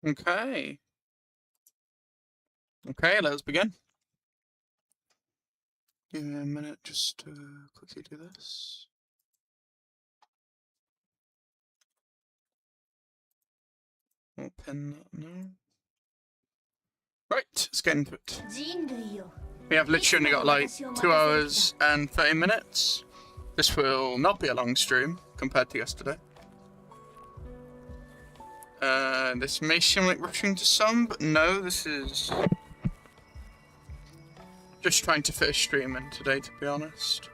Okay. Okay, let's begin. Give me a minute just to quickly do this. We'll pin that now. Right, let's get into it. We have literally only got like 2 hours and 30 minutes. This will not be a long stream compared to yesterday. This may seem like rushing to some, but no, this is just trying to fit a stream in today, to be honest.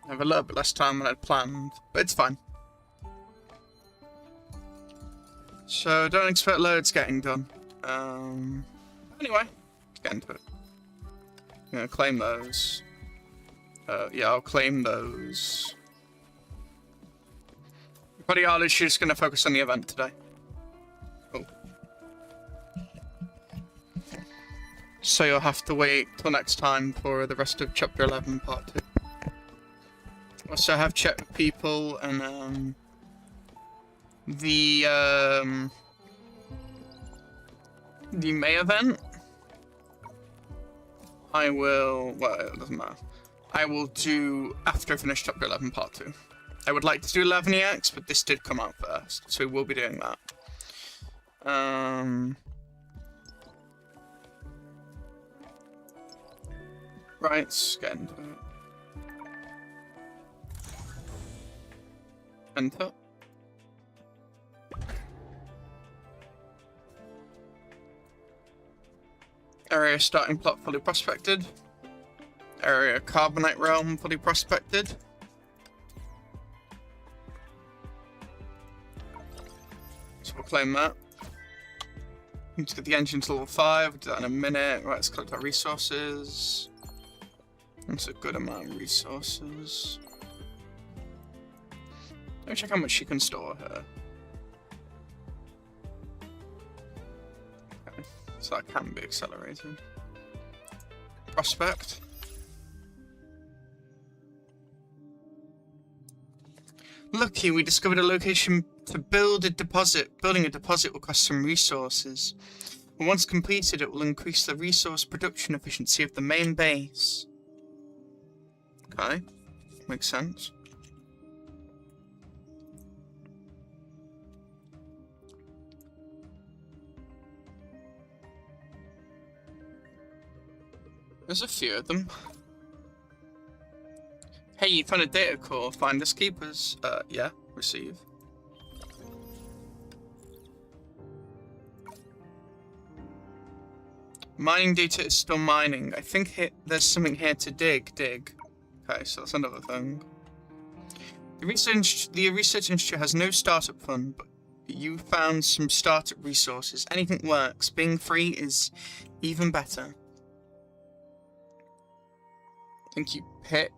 I have a little bit less time than I'd planned, but it's fine. So don't expect loads getting done. Anyway, let's get into it. I'm gonna claim those. Yeah, I'll claim those. Probably are literally just gonna focus on the event today. Cool. So you'll have to wait till next time for the rest of Chapter 11, Part 2. Also, I have checked with people, and the May event, I will, well, it doesn't matter. I will do after I finish Chapter 11, Part 2. I would like to do 11EX, but this did come out first, so we will be doing that. Right, let's get into it. Enter. Area starting plot fully prospected. Area Carbonite Realm fully prospected. So we'll claim that. Need to get the engine to level 5, we'll do that in a minute. Right, let's collect our resources. That's a good amount of resources. Let me check how much she can store here. Okay, so that can be accelerated. Prospect. Lucky, we discovered a location to build a deposit. Building a deposit will cost some resources. But once completed, it will increase the resource production efficiency of the main base. Okay, makes sense. There's a few of them. Hey, you found a data core. Find us keepers. Yeah, receive. Mining data is still mining. I think there's something here to dig. Okay, so that's another thing. The research institute has no startup fund, but you found some startup resources. Anything works. Being free is even better. I think you pick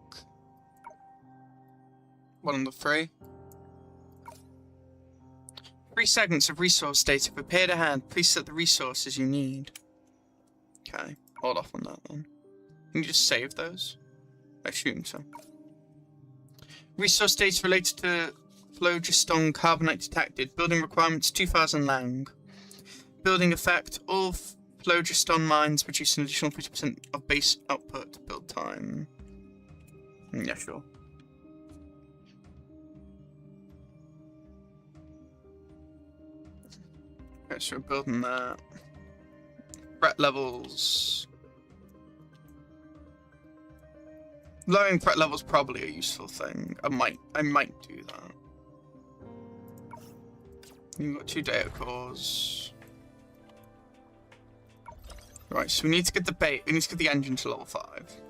one of the 3. 3 segments of resource data prepared ahead. Please set the resources you need. Okay, hold off on that then. Can you just save those? I assume so. Resource data related to phlogiston carbonite detected. Building requirements 2000 lang. Building effect, all phlogiston mines produce an additional 50% of base output. Build time. Yeah, sure. Okay, so we're building that. Threat levels. Lowering threat levels probably a useful thing. I might do that. You've got 2 data cores. Right, so we need to get the engine to level 5.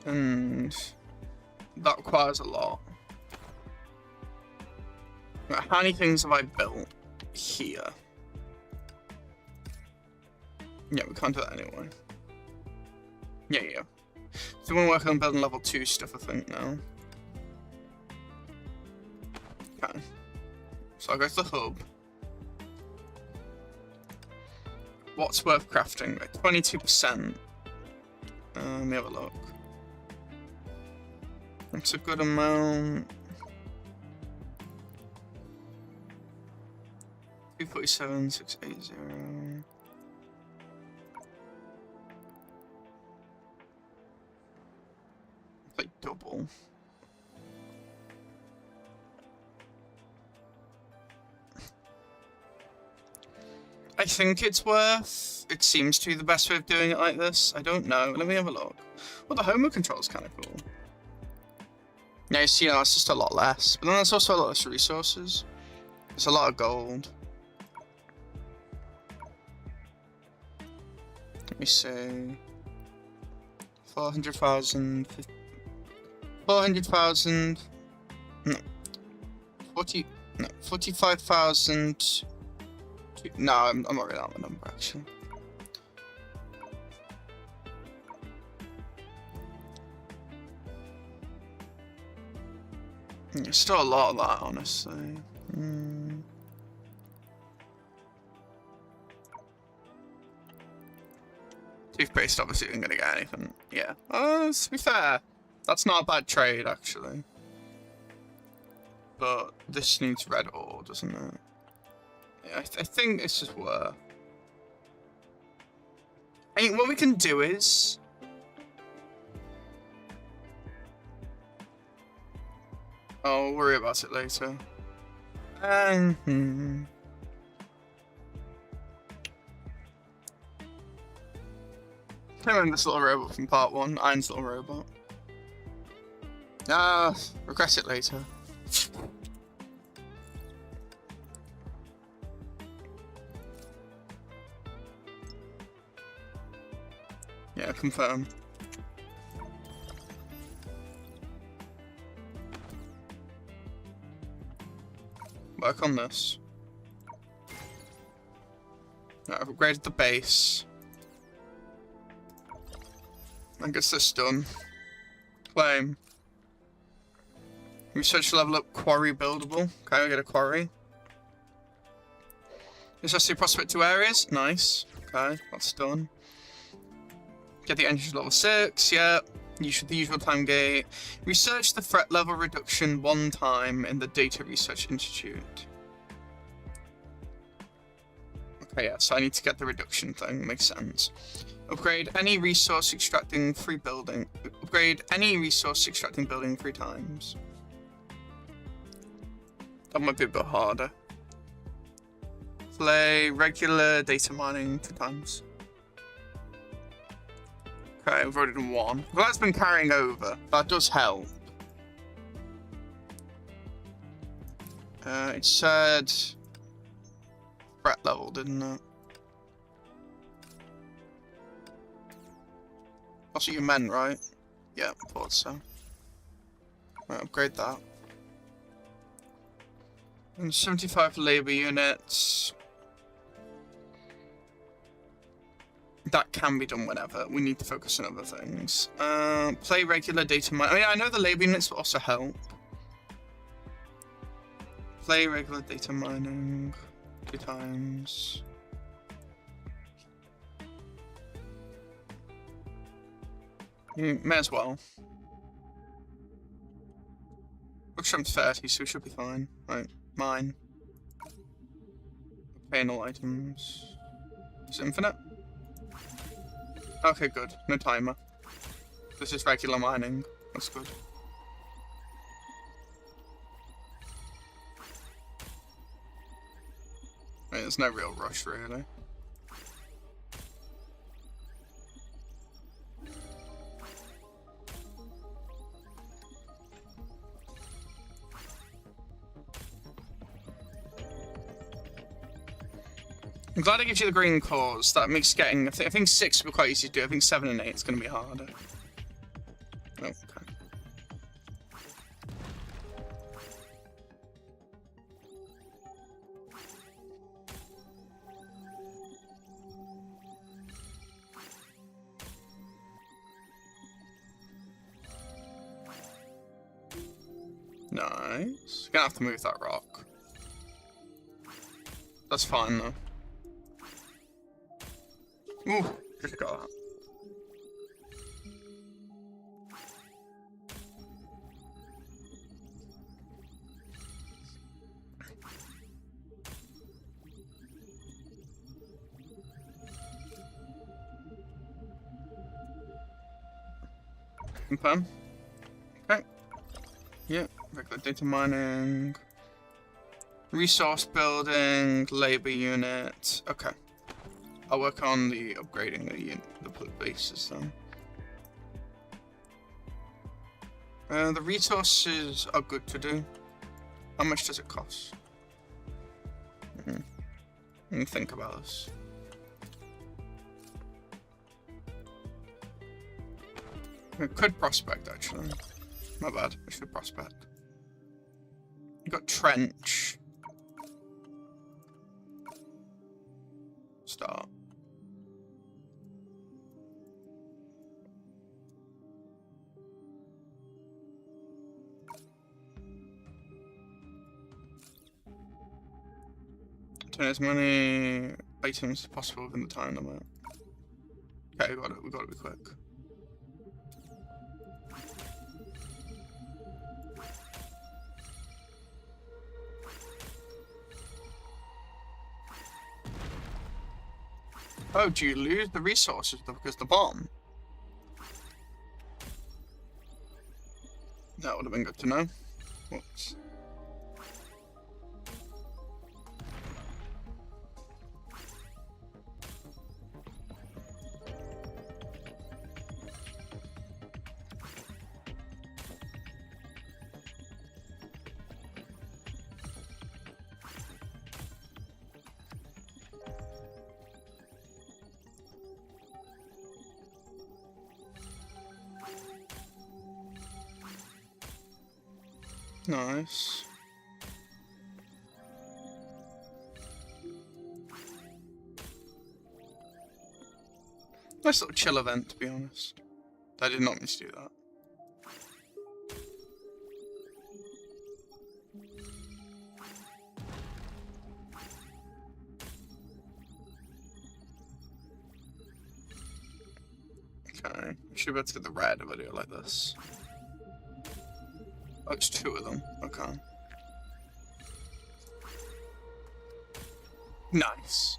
And that requires a lot. Right, how many things have I built here? Yeah, we can't do that anyway. Yeah. So we're working on building level 2 stuff, I think, now. Okay. So I'll go to the hub. What's worth crafting? Like 22%. Let me have a look. It's a good amount. 247, 680. It's like double. I think it's worth. It seems to be the best way of doing it like this. I don't know. Let me have a look. Well, the homo control's kind of cool. Yeah, you see, it's just a lot less. But then there's also a lot less resources. There's a lot of gold. Let me see. 400,000. 400,000. No. 45,000. No, I'm not really on the number actually. There's still a lot of that, honestly. Toothpaste obviously isn't gonna get anything. Yeah. To be fair, that's not a bad trade actually. But this needs red ore, doesn't it? Yeah, I think it's just worth. I mean, what we can do is. I'll worry about it later. I remember this little robot from part 1, Iron's little robot. Regret it later. Yeah, confirm. Work on this. I've upgraded the base. I guess this done. Claim. Research level up quarry buildable. Okay, we get a quarry. Assess the prospect 2 areas. Nice. Okay, that's done. Get the engine level 6. Yeah. The usual time gate. Research the threat level reduction 1 time in the Data Research Institute. Okay, yeah, so I need to get the reduction thing. Makes sense. Upgrade any resource extracting free building. Upgrade any resource extracting building 3 times. That might be a bit harder. Play regular data mining 2 times. Okay, we've already done 1. Well, that's been carrying over. That does help. It said threat level, didn't it? That's what you meant, right? Yeah, I thought so. Right, upgrade that. And 75 labor units. That can be done whenever. We need to focus on other things. Play regular data mining. I mean, I know the labor units will also help. Play regular data mining 2 times. May as well. Bookshop's 30, so we should be fine. Right, mine. Paying all items. Is it infinite? Okay, good. No timer. This is regular mining. That's good. Wait, there's no real rush, really. I'm glad I gives you the green cores. That makes getting. I think 6 will be quite easy to do. I think 7 and 8 is going to be harder. Oh, okay. Nice. You're gonna have to move that rock. That's fine though. Ooh, just got that. Confirm. Okay. Yeah, regular data mining. Resource building, labor unit. Okay. I'll work on the upgrading the bases then. The resources are good to do. How much does it cost? Let me think about this. I could prospect actually. My bad. I should prospect. You got trench. Start. Turn as many items as possible within the time limit. Okay, we got it. We got to be quick. Oh, do you lose the resources because the bomb? That would have been good to know. Whoops. Nice. Nice little chill event, to be honest. I did not mean to do that. Okay, we should be able to get the red of a video like this. Oh, it's two of them. Okay. Nice.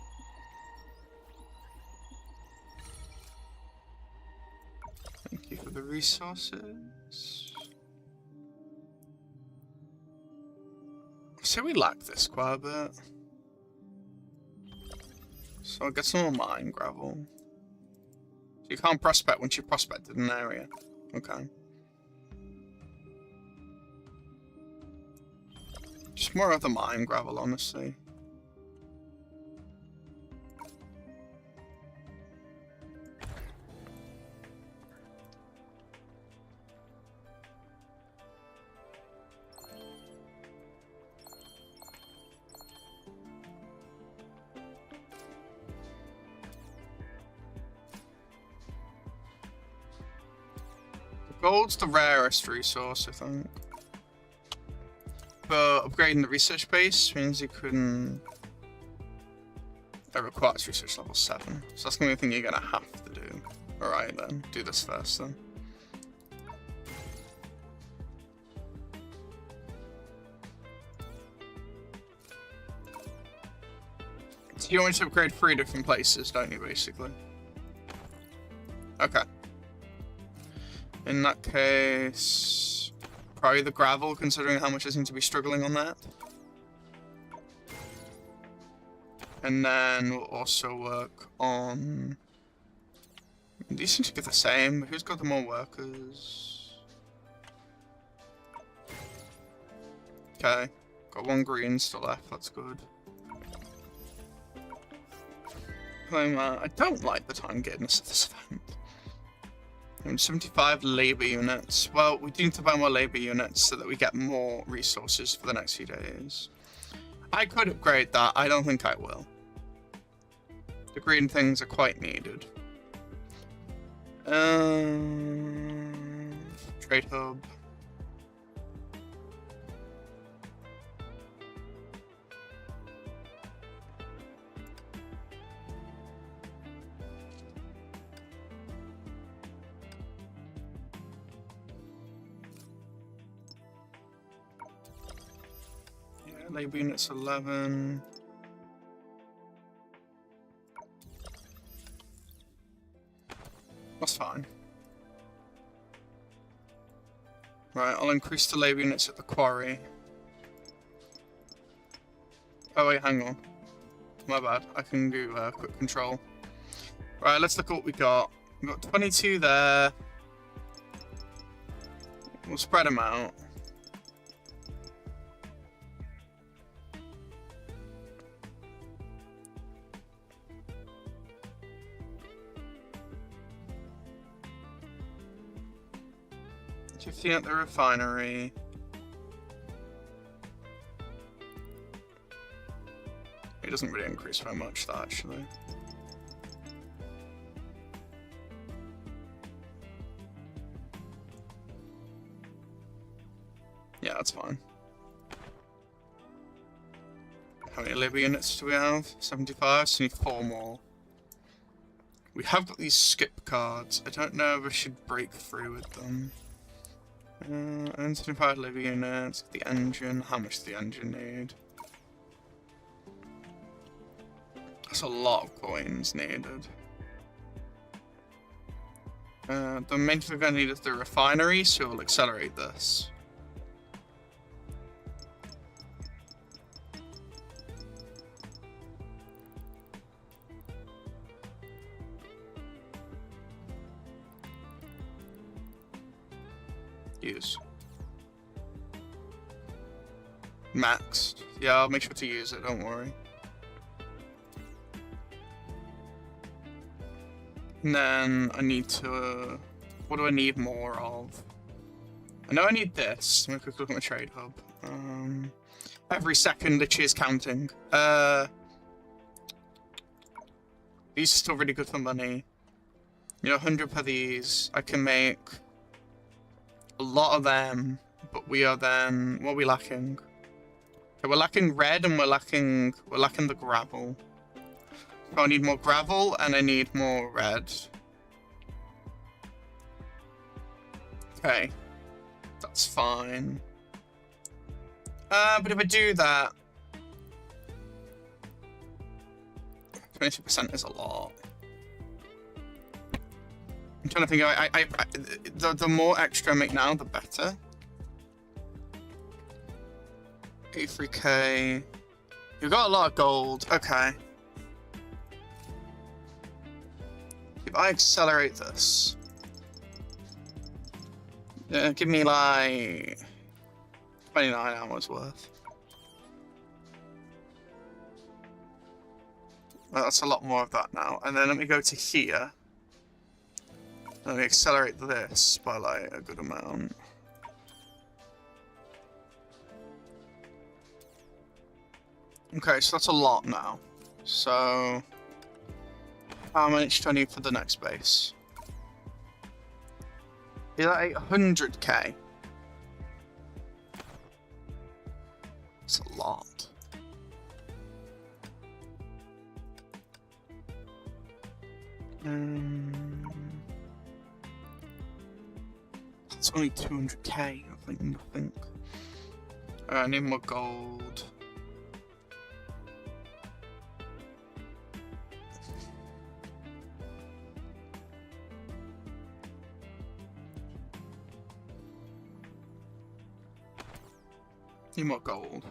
Thank you for the resources. So we lack this quite a bit. So I'll get some more mine gravel. So you can't prospect once you prospected an area. Okay. Just more of the mine gravel, honestly. Gold's the rarest resource, I think. But upgrading the research base means you can... It requires research level 7. So that's gonna be the thing you're gonna have to do. Alright then, do this first then. So you want to upgrade 3 different places, don't you, basically? Okay. In that case, probably the gravel, considering how much I seem to be struggling on that. And then we'll also work on... These seem to be the same. Who's got the more workers? Okay, got 1 green still left, that's good. I don't like the time gainess of this event. 75 labor units. Well, we do need to buy more labor units so that we get more resources for the next few days. I could upgrade that. I don't think I will. The green things are quite needed. Trade hub. Labor units 11. That's fine. Right, I'll increase the labour units at the quarry. Oh wait, hang on. My bad. I can do quick control. Right, let's look at what we got. We've got 22 there. We'll spread them out. At the refinery. It doesn't really increase by much, that actually. Yeah, that's fine. How many labour units do we have? 75, so we need 4 more. We have got these skip cards. I don't know if I should break through with them. 75 labour units, the engine. How much does the engine need? That's a lot of coins needed. The main thing we're going to need is the refinery, so we'll accelerate this. Use. Maxed. Yeah, I'll make sure to use it, don't worry. And then I need to... what do I need more of? I know I need this. Let me quickly look at my trade hub. Every second literally is counting. These are still really good for money. You know, 100 per these. I can make a lot of them, but we are then... what are we lacking? Okay, we're lacking red and we're lacking the gravel. So I need more gravel and I need more red. Okay. That's fine. But if I do that... 22% is a lot. I'm trying to think, the more extra I make now, the better. 83k. You've got a lot of gold. Okay. If I accelerate this, give me like 29 hours worth. Well, that's a lot more of that now. And then let me go to here. Let me accelerate this by like a good amount. Okay, so that's a lot now. So how much do I need for the next base? Is that 800k? That's a lot. It's only 200k, I think. I need more gold. Need more gold.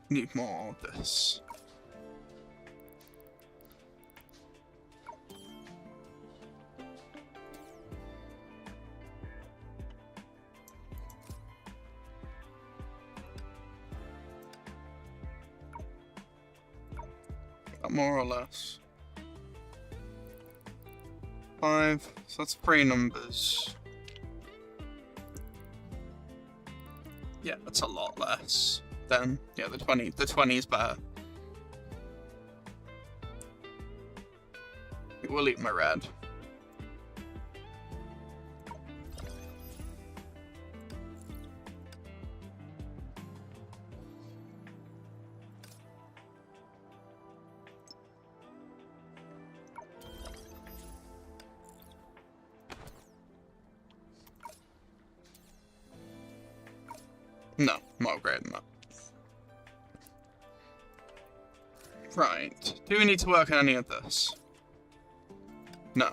Need more of this. More or less. 5, so that's 3 numbers. Yeah, that's a lot less. Then, yeah, the 20 is better. We'll eat my red. No, more greater than that. Right. Do we need to work on any of this? No.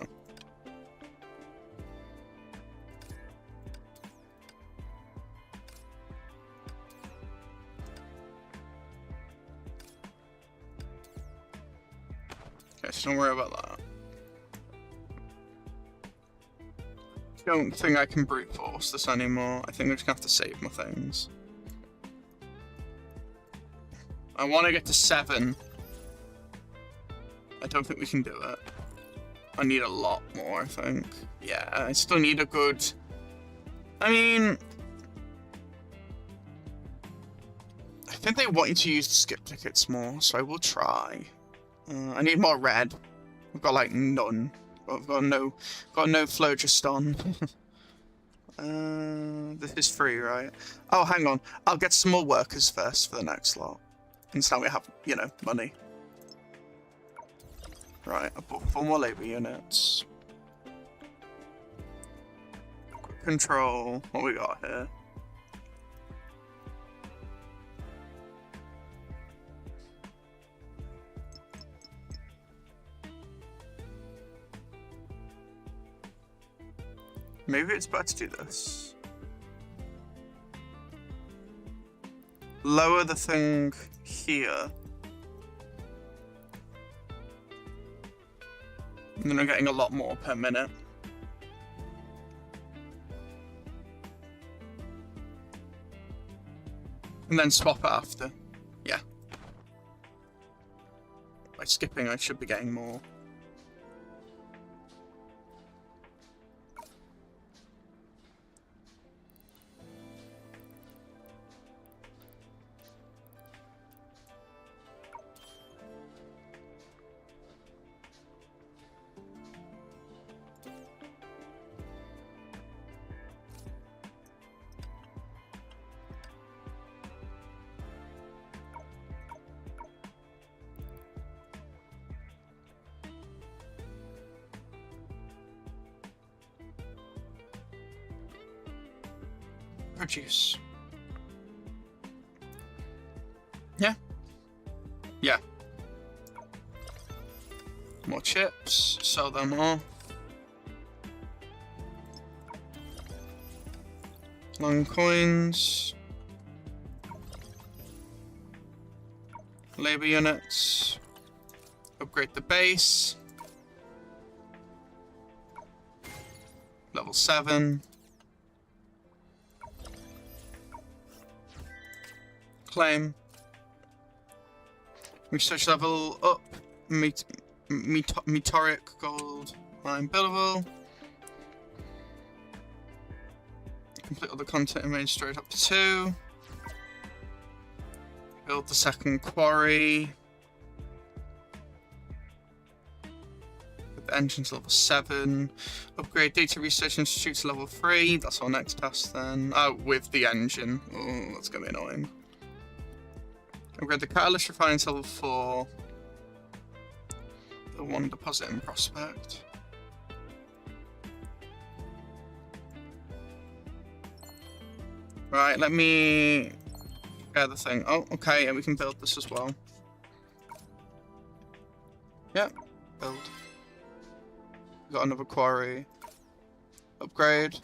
Okay, so don't worry about that. Don't think I can brute force this anymore. I think I'm just gonna have to save my things. I want to get to 7. I don't think we can do it. I need a lot more, I think. Yeah, I still need a good... I mean... I think they want you to use the skip tickets more, so I will try. I need more red. We've got, like, none. I've got no phlogiston. This is free, right? Oh, hang on. I'll get some more workers first for the next lot. And so now we have, you know, money. Right, I bought 4 more labour units. Quick control. What we got here? Maybe it's better to do this. Lower the thing here. And then I'm getting a lot more per minute. And then swap it after. Yeah. By skipping, I should be getting more. Produce. Yeah. Yeah. More chips. Sell them all. Long coins. Labor units. Upgrade the base. Level 7. Claim. Research level up. Meteoric gold. Mine billable. Complete all the content and range straight up to 2. Build the second quarry. Put the engine to level 7. Upgrade Data Research Institute to level 3. That's our next task then. Oh, with the engine. Oh, that's gonna be annoying. Upgrade the catalyst refining to level 4. The 1 deposit in Prospect. Right, let me get the thing. Oh, okay, yeah, we can build this as well. Yep, build. Got another quarry. Upgrade.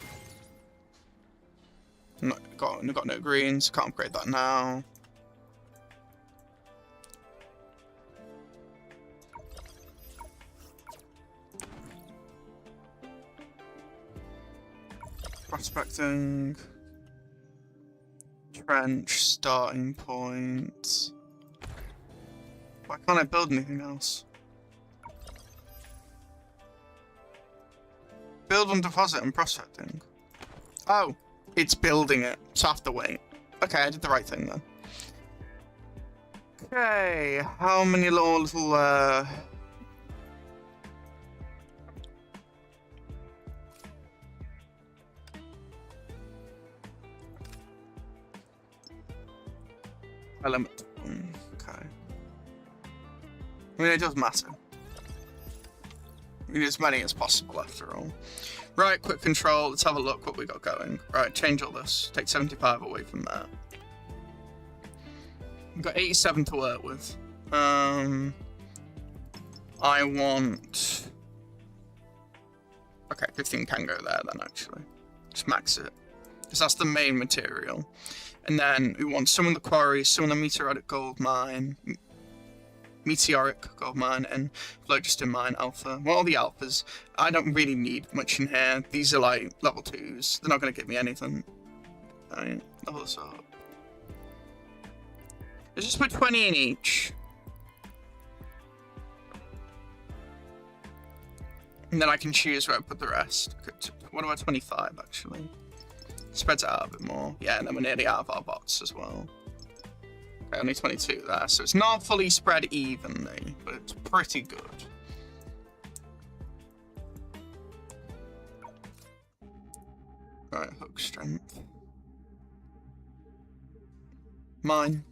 Got no greens, can't upgrade that now. Prospecting. Trench, starting point. Why can't I build anything else? Build on deposit and prospecting. Oh, it's building it, so I have to wait. Okay, I did the right thing then. Okay, how many little element. Okay. I mean, it does matter. We need as many as possible after all. Right, quick control. Let's have a look what we got going. Right, change all this. Take 75 away from that. We've got 87 to work with. I want... Okay, 15 can go there then, actually. Just max it. Because that's the main material. And then we want some of the quarries, some of the meteoric gold mine, and phlogiston mine alpha. Well, all the alphas. I don't really need much in here. These are like level 2s. They're not going to give me anything. I mean, level this up. Let's just put 20 in each. And then I can choose where I put the rest. What about 25, actually? Spreads it out a bit more. Yeah, and then we're nearly out of our bots as well. Okay, only 22 there, so it's not fully spread evenly, but it's pretty good. Right, hook strength. Mine.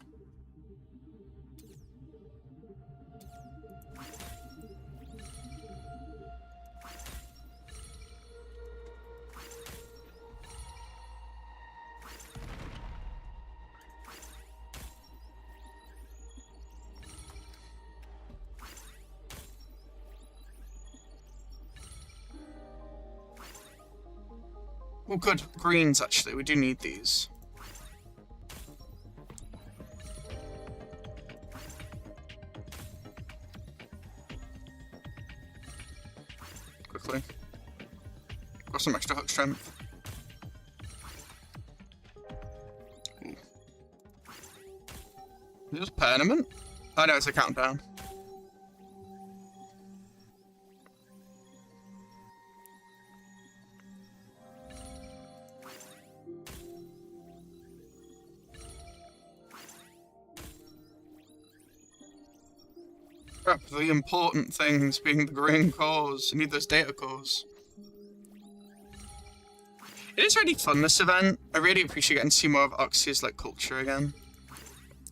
Oh, good. Greens, actually. We do need these. Quickly. Got some extra hook strength. Ooh. Is this permanent? Oh, no, it's a countdown. The important things being the green cores. You need those data cores. It is really fun, this event. I really appreciate getting to see more of Oxy's like culture again.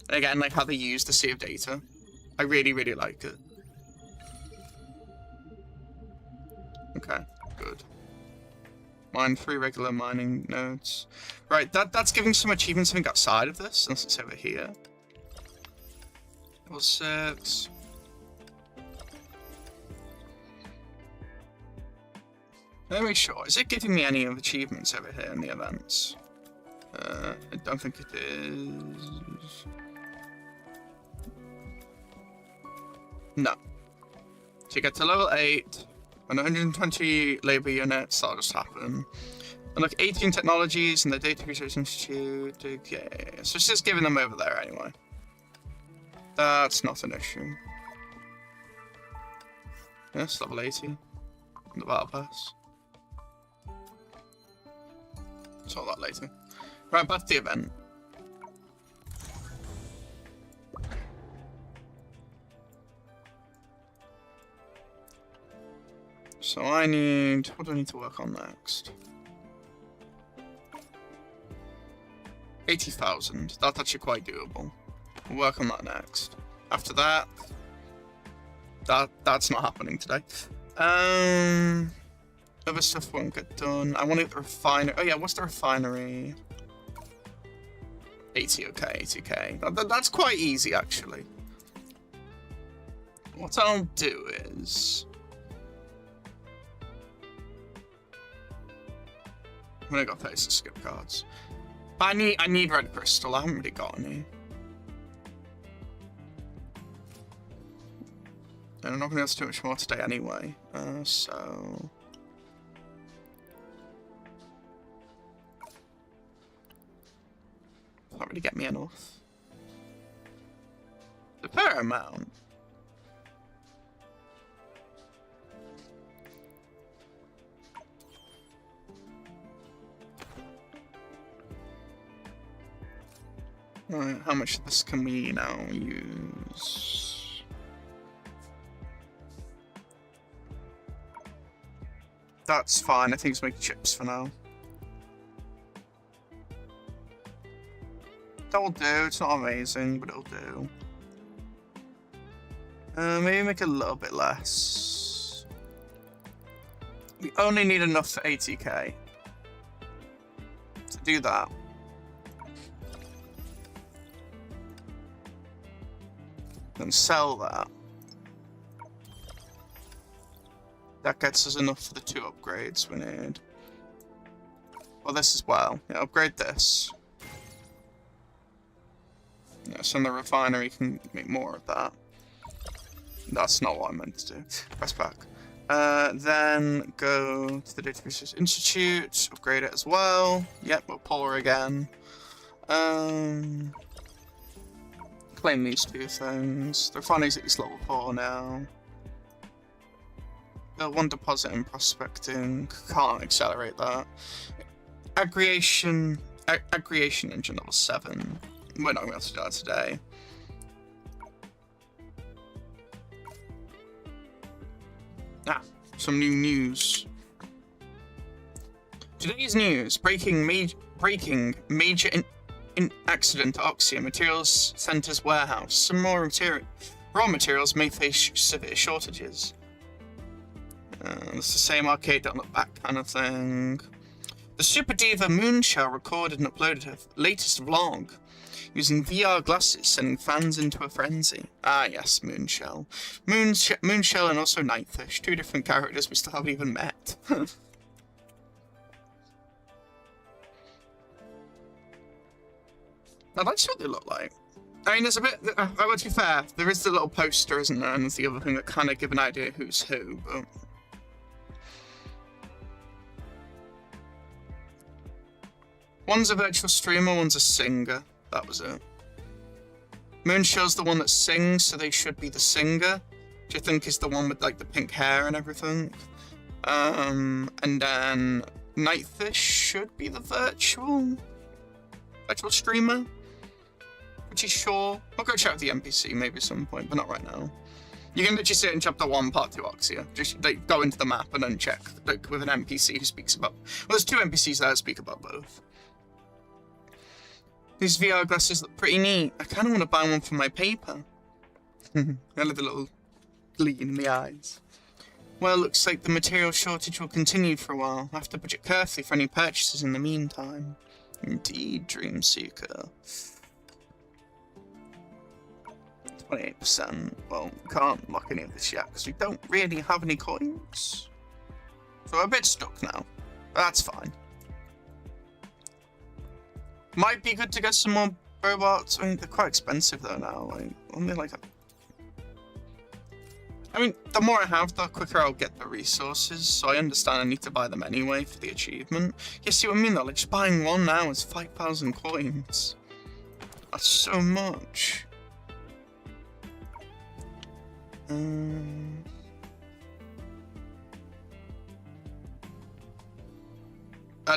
And again, like how they use the sea of data. I really, really like it. Okay, good. Mine 3 regular mining nodes. Right, that's giving some achievements something outside of this, unless it's over here. Level 6. Let me make sure. Is it giving me any of the achievements over here in the events? I don't think it is. No. So you get to level 8 and 120 labor units. That'll just happen. And look, 18 technologies and the Data Research Institute. Yeah. So it's just giving them over there anyway. That's not an issue. Yes, level 80. The battle pass. Saw that later. Right, back to the event. So I need... What do I need to work on next? 80,000. That's actually quite doable. We'll work on that next. After that... That's not happening today. Other stuff won't get done. I want to get the refinery. Oh yeah, what's the refinery? 80, okay, 80k. That's quite easy, actually. What I'll do is... I'm gonna go Thesis skip cards. I need red crystal. I haven't really got any. And I'm not gonna be able to do much more today anyway. So... Can't really get me enough. A fair amount. Right, how much of this can we now use? That's fine, I think it's make chips for now. That'll do, it's not amazing, but it'll do. Maybe make a little bit less. We only need enough for 80k. To do that. Then sell that. That gets us enough for the 2 upgrades we need. Well, this as well. Yeah, upgrade this. Yeah, so the refinery can make more of that. That's not what I meant to do. Press back. Then go to the Data Research Institute, upgrade it as well. Yep, we'll pull her again. Claim these 2 things. The refinery's at least level 4 now. Build 1 deposit in prospecting. Can't accelerate that. Aggregation engine level 7. We're not going to be able to do that today. Ah, some new news. Today's news: breaking major accident at Oxia Materials Center's warehouse. Some more raw materials may face severe shortages. It's the same arcade don't look back kind of thing. The Super Diva Moonshell recorded and uploaded her latest vlog using VR glasses, sending fans into a frenzy. Ah yes, Moonshell. Moonshell and also Nightfish, 2 different characters we still haven't even met. I'd like to see what they look like. I mean, there's a bit, to be fair, there is the little poster, isn't there, and there's the other thing that kind of give an idea who's who, but... One's a virtual streamer, one's a singer. That was it. Moonshell's the one that sings, so they should be the singer. Which I think is the one with like the pink hair and everything. And then Nightfish should be the virtual streamer. Pretty sure. I'll go check out the NPC maybe at some point, but not right now. You can literally sit in chapter 1, part 2 Oxia. Just like go into the map and then check like with an NPC who speaks about. Well, there's 2 NPCs there that speak about both. These VR glasses look pretty neat. I kind of want to buy one for my paper. I love the little gleam in the eyes. Well, looks like the material shortage will continue for a while. I have to budget carefully for any purchases in the meantime. Indeed, Dreamseeker. 28%. Well, can't lock any of this yet because we don't really have any coins. So we're a bit stuck now. But that's fine. Might be good to get some more robots. I mean, they're quite expensive though now. Like, only like a... I mean, the more I have, the quicker I'll get the resources. So I understand I need to buy them anyway for the achievement. You see what I mean though? Like, just buying one now is 5,000 coins. That's so much. I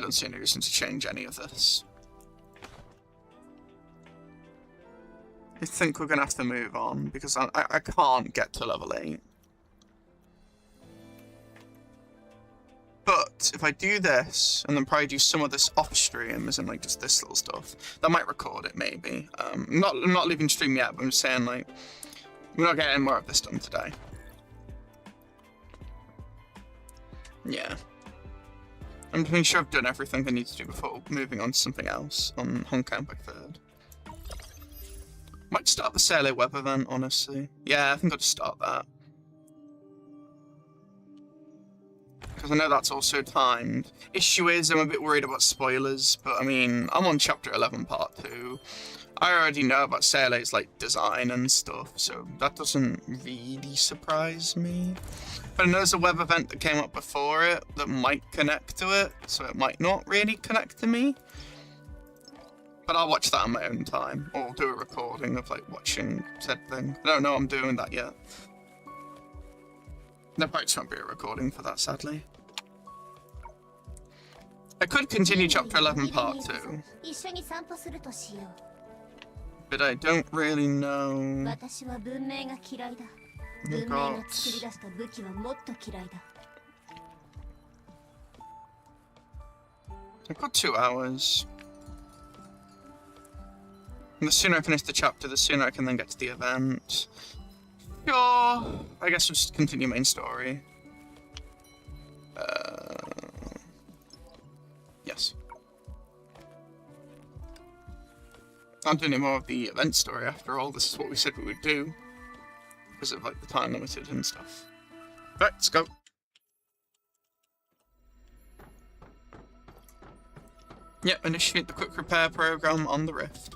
don't see any reason to change any of this. I think we're going to have to move on, because I can't get to level 8. But if I do this, and then probably do some of this off-stream, as in like just this little stuff, that might record it maybe. I'm not leaving stream yet, but I'm just saying like, we're not getting more of this done today. Yeah. I'm making sure I've done everything I need to do before moving on to something else on Honkai Impact 3rd. Might start the Sailor Web event, honestly. Yeah, I think I'll just start that. Because I know that's also timed. Issue is, I'm a bit worried about spoilers, but I mean, I'm on chapter 11, part 2. I already know about Sailor's, like, design and stuff, so that doesn't really surprise me. But I know there's a web event that came up before it that might connect to it, so it might not really connect to me. But I'll watch that on my own time, or do a recording of, like, watching said thing. I don't know I'm doing that yet. There probably won't be a recording for that, sadly. I could continue chapter 11 part 2. But I don't really know... Oh god. I've got 2 hours. And the sooner I finish the chapter, the sooner I can then get to the event. Sure. I guess we'll just continue main story. Yes. Can't do any more of the event story after all. This is what we said we would do. because of like the time limited and stuff. Right, let's go. Yep, initiate the quick repair program on the Rift.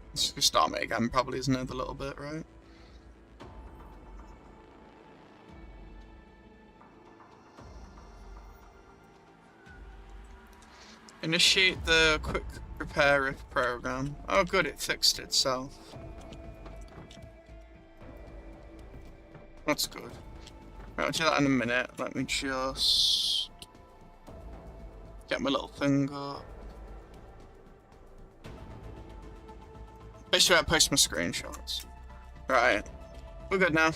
Let's just start me again, probably is another little bit, right? Initiate the quick repair Rift program. Oh good, it fixed itself. That's good. Right, I'll do that in a minute. Let me just get my little thing up. Basically, I post my screenshots. Right, we're good now.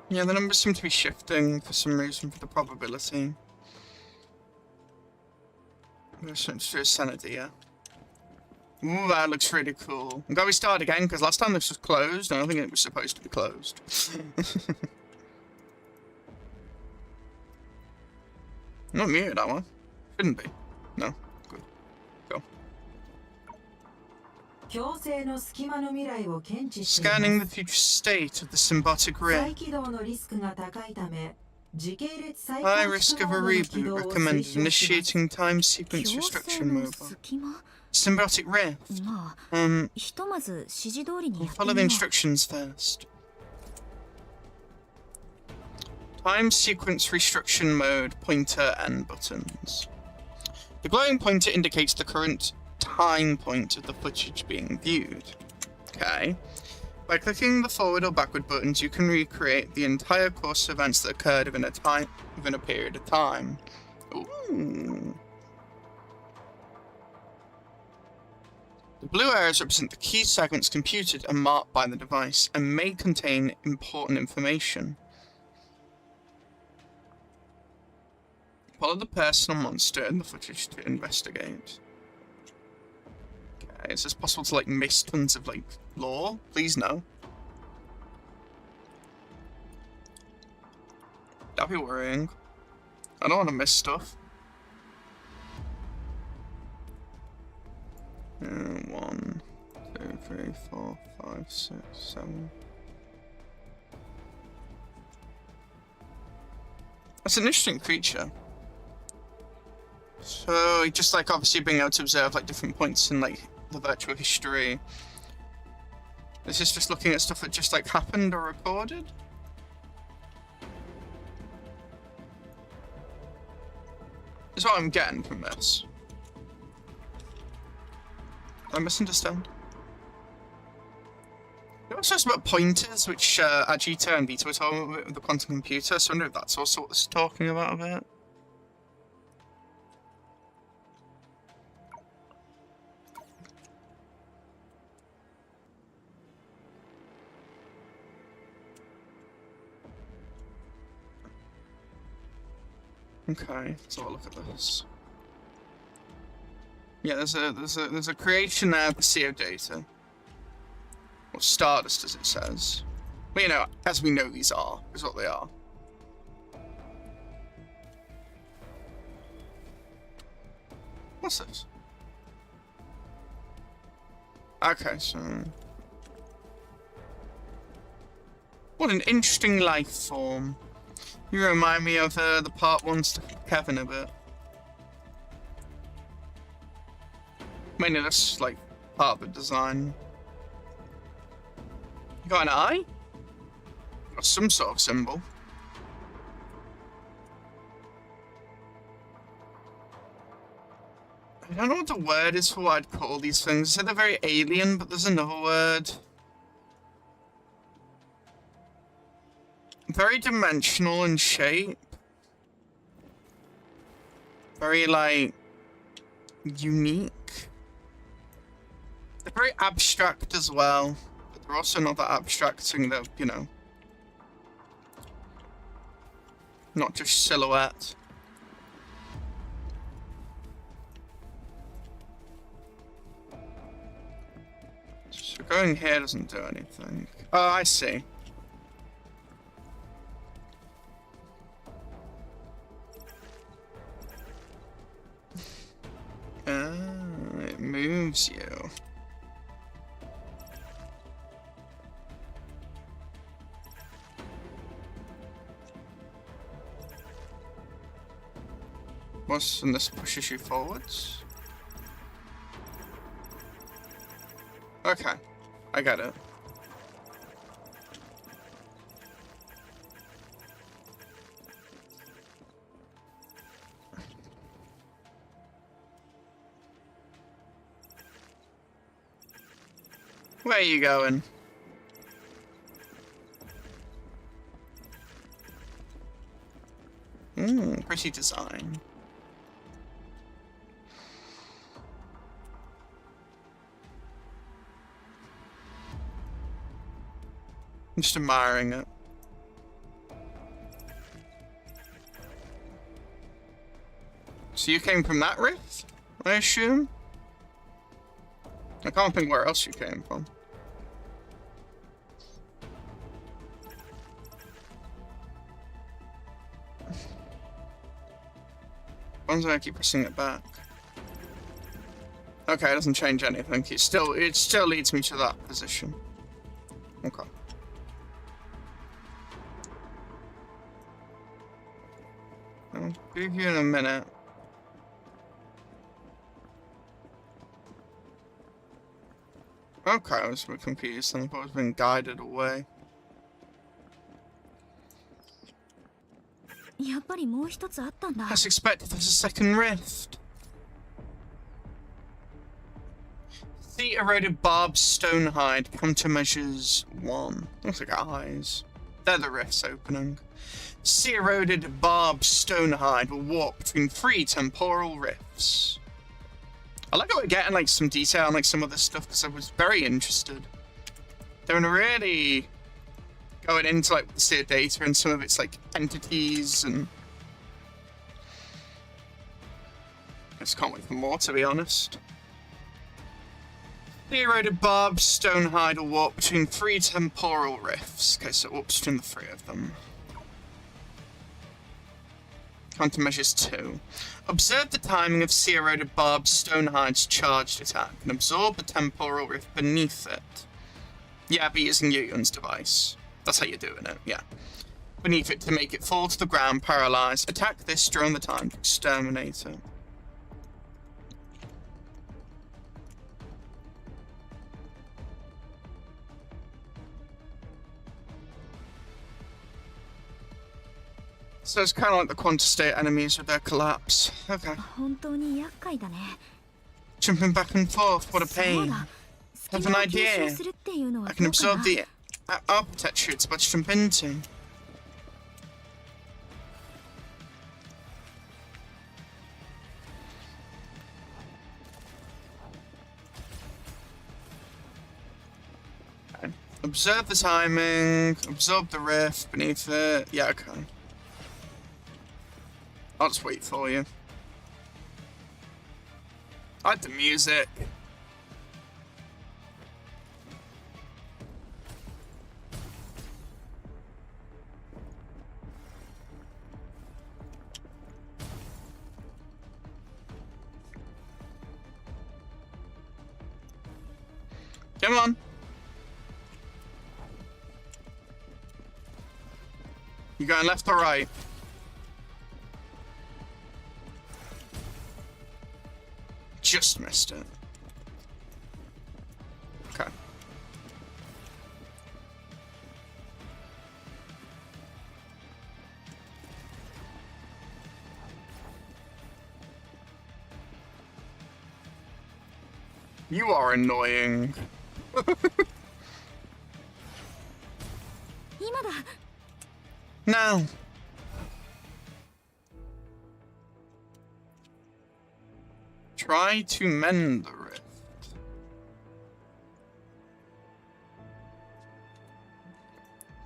Yeah, the numbers seem to be shifting for some reason for the probability. I'm going to switch to a sanity, yeah. Ooh, that looks really cool. I'm glad we started again, because last time this was closed, and I don't think it was supposed to be closed. Not muted, that one. Shouldn't be. No. Good. Go. Scanning the future state of the symbiotic rift. High risk of a reboot recommended. Initiating time sequence restriction mode. Symbiotic rift. We'll follow the instructions first. Time sequence restriction mode, pointer and buttons. The glowing pointer indicates the current time point of the footage being viewed. Okay. By clicking the forward or backward buttons, you can recreate the entire course of events that occurred within a period of time. Ooh. The blue arrows represent the key segments computed and marked by the device and may contain important information. Follow the person or monster in the footage to investigate. Okay, is this possible to like miss tons of like lore? Please no. That'd be worrying. I don't want to miss stuff. 1, 2, 3, 4, 5, 6, 7. That's an interesting feature. So, just like obviously being able to observe like different points in like the virtual history. This is just looking at stuff that just like happened or recorded. Is what I'm getting from this. I misunderstand. It also is about pointers, which Ajita and Vita were talking about with the quantum computer, so I wonder if that's also what it's talking about a bit. Okay, let's have a look at this. Yeah, there's a creation there of the CO data. Or Stardust, as it says. But you know, as we know these are, is what they are. What's this? Okay, so... What an interesting life form. You remind me of the part 1 stuff with Kevin a bit. Mainly that's like part of the design. You got an eye? Got some sort of symbol. I don't know what the word is for what I'd call these things. I said they're very alien, but there's another word. Very dimensional in shape. very, like, unique. They're very abstract as well, but they're also not that abstracting, they're, you know, not just silhouette. So going here doesn't do anything. Oh, I see. It moves you. And this pushes you forwards? Okay, I got it. Where are you going? Pretty design. I'm just admiring it. So you came from that rift, I assume? I can't think where else you came from. Why do I keep pressing it back? Okay, it doesn't change anything. It still leads me to that position. Okay. I'll give you in a minute. Okay, I was a bit confused. I thought I was being guided away. As expected, there's a second rift. Sea eroded barbed stonehide countermeasures 1. Looks like eyes. They're the rifts opening. Sea eroded barbed stonehide will walk between 3 temporal rifts. I like how we're getting like some detail on like some of this stuff because I was very interested. They're really going into like the sea data and some of its like entities, and I just can't wait for more, to be honest. The eroded barbed stonehide will walk between 3 temporal rifts. Okay, so it walks between the 3 of them. Countermeasures 2. Observe the timing of sea eroded barbed stonehide's charged attack and absorb the temporal rift beneath it. Yeah, be using Yuyun's device. That's how you're doing it, yeah. Beneath it to make it fall to the ground, paralyzed. Attack this during the time to exterminate it. So it's kind of like the quantum-state enemies with their collapse. Okay. Jumping back and forth, what a pain. Have an idea. I can absorb the architecture it's about to jump into. Okay. Observe the timing, absorb the rift beneath it. Yeah, okay. I'll just wait for you. I like the music. Come on. You going left or right? Just missed it. Okay. You are annoying. Now. Try to mend the rift.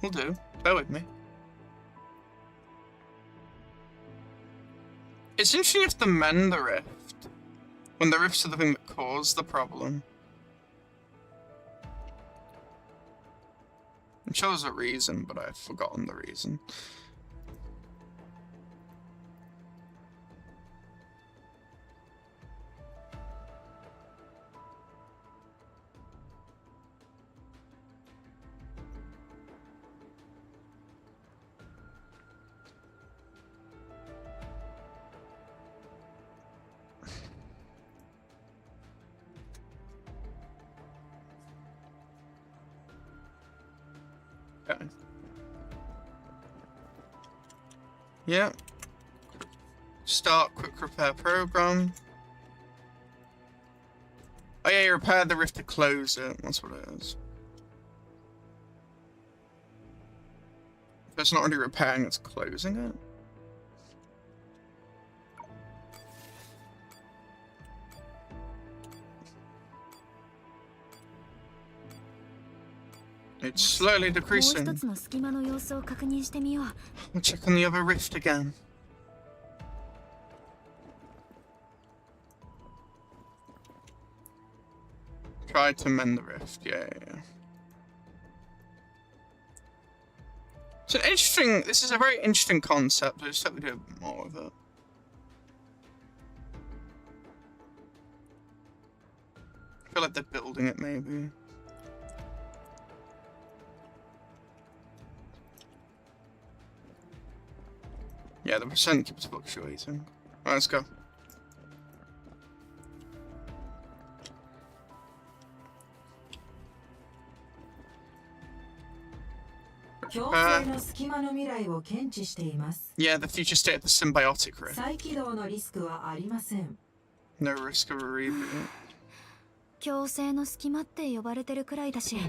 Will do. Bear with me. It's interesting if the mend the rift, when the rifts are the thing that caused the problem. I'm sure there's a reason, but I've forgotten the reason. Okay. Yeah. Start quick repair program. Oh yeah, you repair the rift to close it. That's what it is. If it's not already repairing, it's closing it. It's slowly decreasing. We'll check on the other rift again. Try to mend the rift, yeah. It's an interesting, this is a very interesting concept, I just hope we do more of it. I feel like they're building it, maybe. Yeah, the percent keeps fluctuating. Alright, let's go. Yeah, the future state of the symbiotic rift. No risk of a reboot.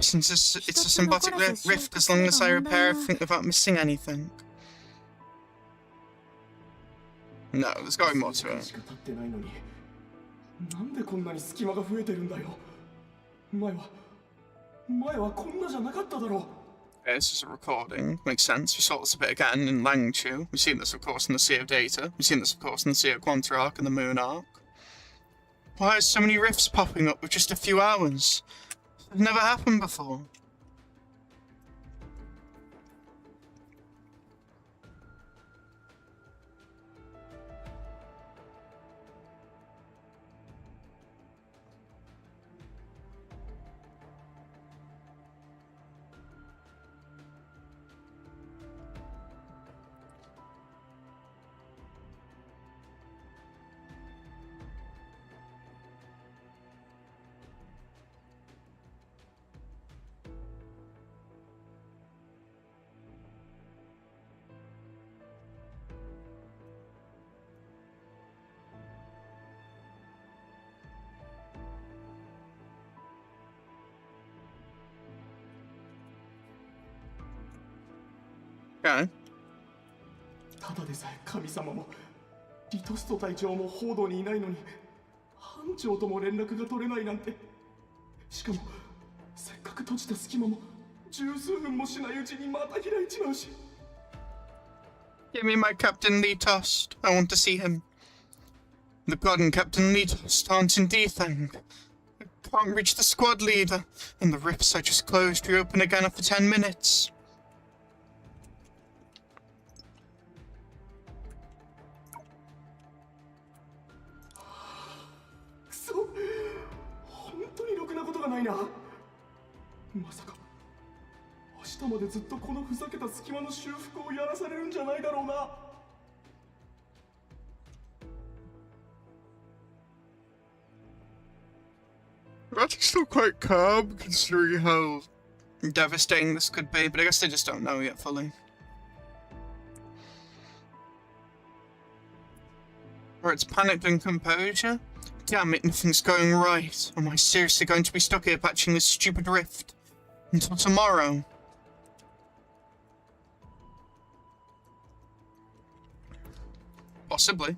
Since it's a symbiotic rift, as long as I repair everything without missing anything. No, there's got to be more to it. Okay, this is a recording. Makes sense. We saw this a bit again in Langchu. We've seen this, of course, in the Sea of Data. We've seen this, of course, in the Sea of Quanta Arc and the Moon Arc. Why are so many rifts popping up with just a few hours? It's never happened before. Okay. ただでさえ神様もリトスト隊長も報道にいないのに班長とも連絡が取れないなんてしかもせっかく閉じた隙間も十数分もしないうちにまた開いちまうし Give me my Captain Litost. I want to see him. The God and Captain Litost aren't in D-Thing. I can't reach the squad leader, and the rifts I just closed reopen again after 10 minutes. So, 本当にろくなことがないな。まさか明日までずっとこのふざけた隙間の修復をやらされるんじゃないだろうな。That's still quite calm, considering how devastating this could be, but I guess they just don't know yet fully. Or it's panicked and composure? Damn it, nothing's going right. Am I seriously going to be stuck here patching this stupid rift? Until tomorrow?「Possibly.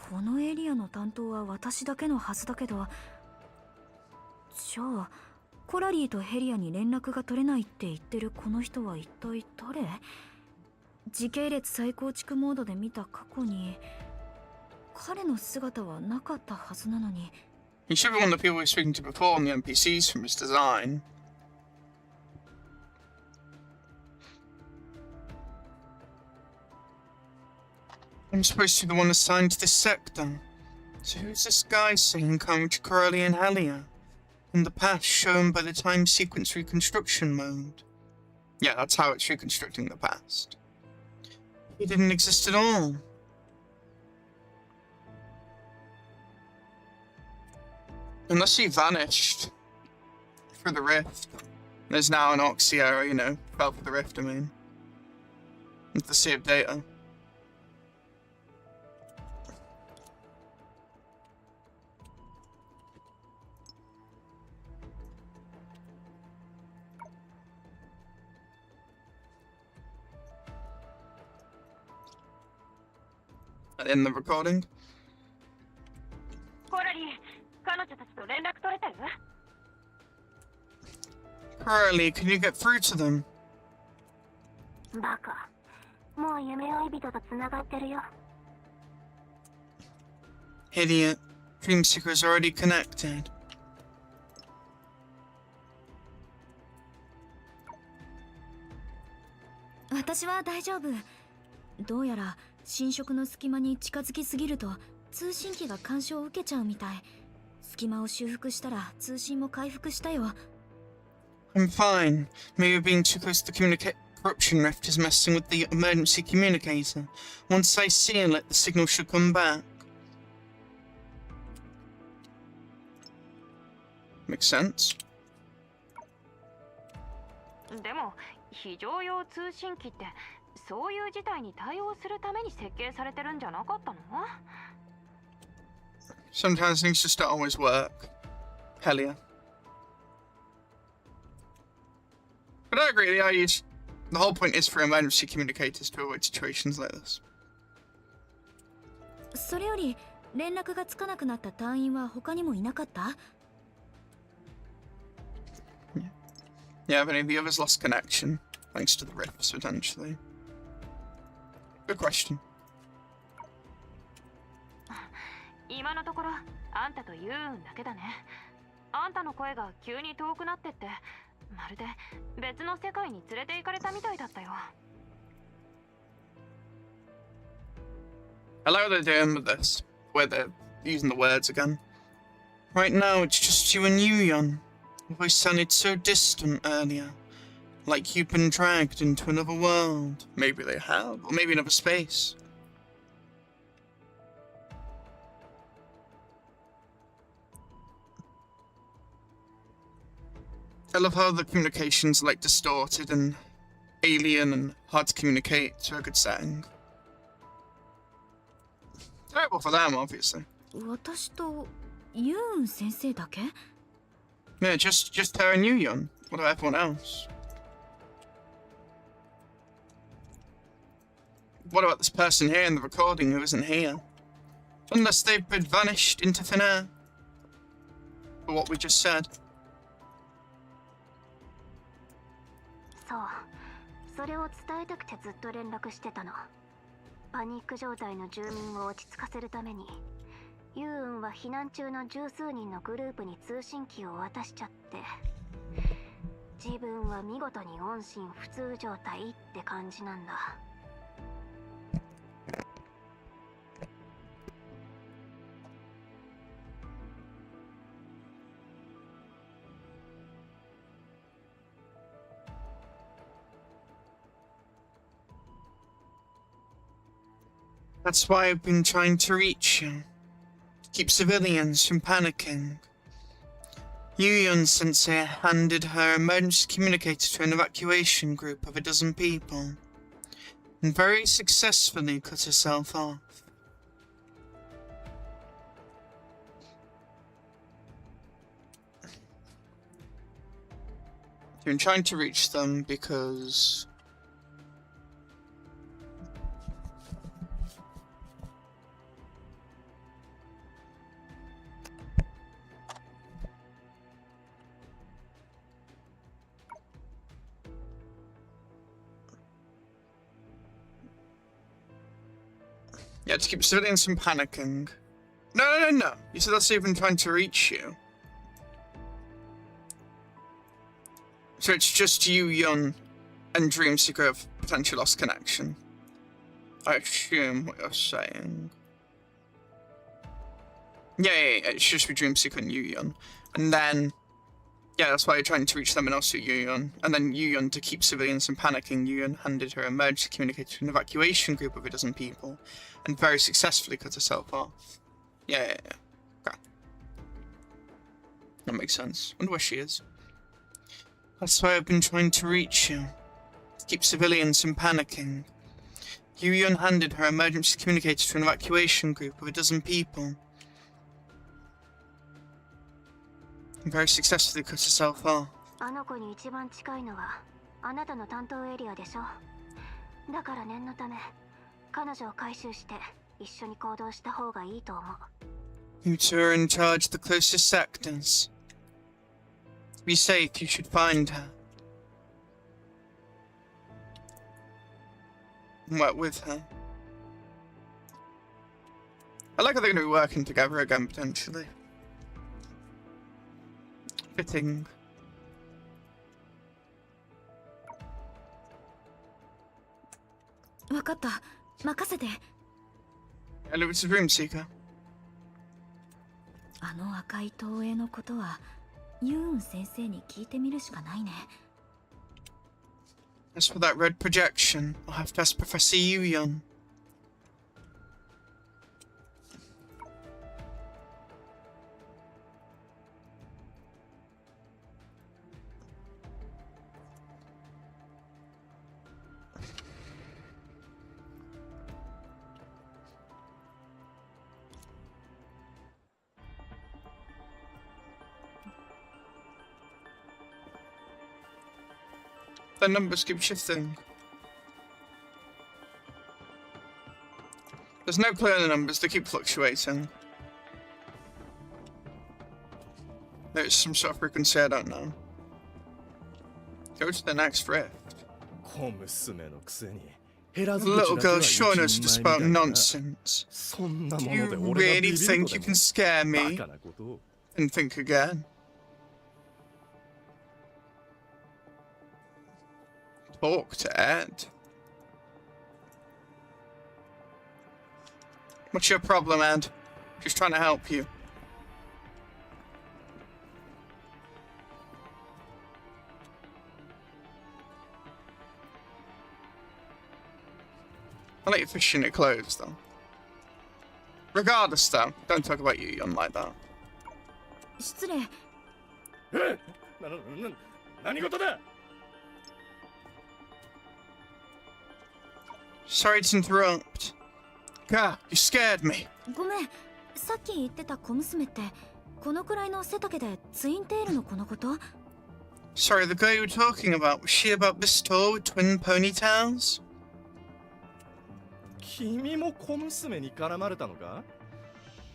このエリアの担当は私だけのはずだけど、じゃあコラリーとヘリアに連絡が取れないって言ってるこの人は一体誰？時系列再構築モードで見た過去に彼の姿はなかったはずなのに。 He should be one of the people we're speaking to before on the NPCs from his design. I'm supposed to be the one assigned to this sector. So who's this guy saying come to Corelli and Halia? In the past shown by the time sequence reconstruction mode. Yeah, that's how it's reconstructing the past. He didn't exist at all. Unless he vanished through the rift. There's now an Oxy error, you know, fell for the rift, I mean. Into the sea of data. In the recording. Curly, can you get through to them? Idiot. Dreamseeker is already connected. 私は大丈夫。どうやら侵食の隙間に近づきすぎると通信機が干渉を受けちゃうみたい。隙間を修復したら通信も回復したよ。I'm fine. Maybe being too close to the corruption rift is messing with the emergency communicator. Once I seal it, the signal should come back. Makes sense. でも非常用通信機ってそういう事態に対応するために設計されてるんじゃなかったの？ Sometimes things just don't always work. Hell yeah. But I agree, the whole point is for emergency communicators to avoid situations like this. それより連絡がつかなくなった隊員は他にもいなかった？ Yeah, but any of the others lost connection, thanks to the rifts, potentially. Good question. 今のところあんたとユーンだけだね。あんたの声が急に遠くなってって、まるで別の世界に連れて行かれたみたいだったよ。I like what they're doing with this, where they're using the words again. Right now, it's just you and Yuyon. Your voice sounded so distant earlier, like you've been dragged into another world. Maybe they have, or maybe another space. I love how the communications are like distorted and alien and hard to communicate to a good setting. Terrible for them, obviously. 私とユーン先生だけ？ Yeah, just her and Yuyon. What about everyone else? What about this person here in the recording who isn't here? Unless they've been vanished into thin air. For what we just said. そう、それを伝えたくてずっと連絡してたの。パニック状態の住民を落ち着かせるために、ユーンは避難中の十数人のグループに通信機を渡しちゃって、自分は見事に音信不通状態って感じなんだ。That's why I've been trying to reach you. To keep civilians from panicking. Yuyon sensei handed her emergency communicator to an evacuation group of 12 people. And very successfully cut herself off. I've been trying to reach them because... Yeah, to keep civilians from panicking. No. You said that's even trying to reach you. So it's just you, Yun, and Dreamseeker of potential lost connection. I assume what you're saying. Yeah, it's just with Dreamseeker and Yu-Yun. And then, yeah, that's why you're trying to reach them and also Yu-Yun. And then Yu-Yun, to keep civilians from panicking, Yu-Yun handed her emergency communicator to an evacuation group of a dozen people, and very successfully cut herself off. Yeah. Okay. That makes sense. Wonder where she is. That's why I've been trying to reach you. To keep civilians from panicking. Yu-Yun handed her emergency communicator to an evacuation group of a dozen people. And very successfully cut herself off. あの子に一番近いのはあなたの担当エリアでしょ。だから念のため彼女を回収して一緒に行動した方がいいと思う。You two are in charge of the closest sectors. To be safe, you should find her. And work with her. I like how they're going to be working together again, potentially. Fitting. Wakatta. 任せて。Hello, it's a Dreamseeker. あの赤い投影のことはユーン先生に聞いてみるしかないね。As for that red projection, I'll have to ask Professor Yu-Yun. The numbers keep shifting. There's no clue in the numbers, they keep fluctuating. There's some sort of frequency I don't know. Go to the next rift. The little girl showing us to spout nonsense. Do you really think you can scare me? And think again. Talk to Ed. What's your problem, Ed? Just trying to help you. I'll let you fish in your clothes, though. Regardless, though, don't talk about Yu-Yun like that. 失礼。何事だ。 Sorry to interrupt. God, you scared me. ごめん。さっき言ってた小娘ってこのくらいの背丈でツインテールの子のこと？ Sorry, the girl you were talking about, was she about this tall with twin ponytails? 君も小娘に絡まれたのか？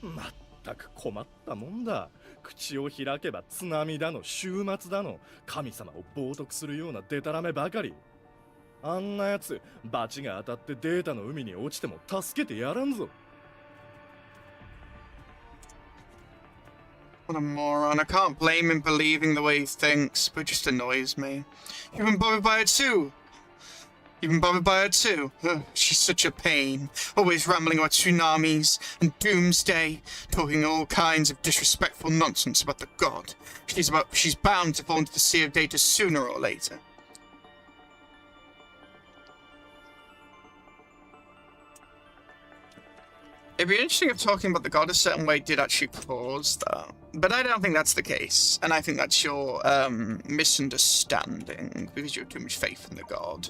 まったく困ったもんだ。口を開けば津波だの終末だの神様を冒涜するようなデタラメばかり。あんなやつバチが当たってデータの海に落ちても助けてやらんぞ。 What a moron. I can't blame him believing the way he thinks, but it just annoys me. You've been bothered by her too. Ugh, she's such a pain. Always rambling about tsunamis and doomsday, talking all kinds of disrespectful nonsense about the god. She's bound to fall into the sea of data sooner or later. It'd be interesting if talking about the god a certain way did actually cause that. But I don't think that's the case. And I think that's your misunderstanding, because you have too much faith in the god.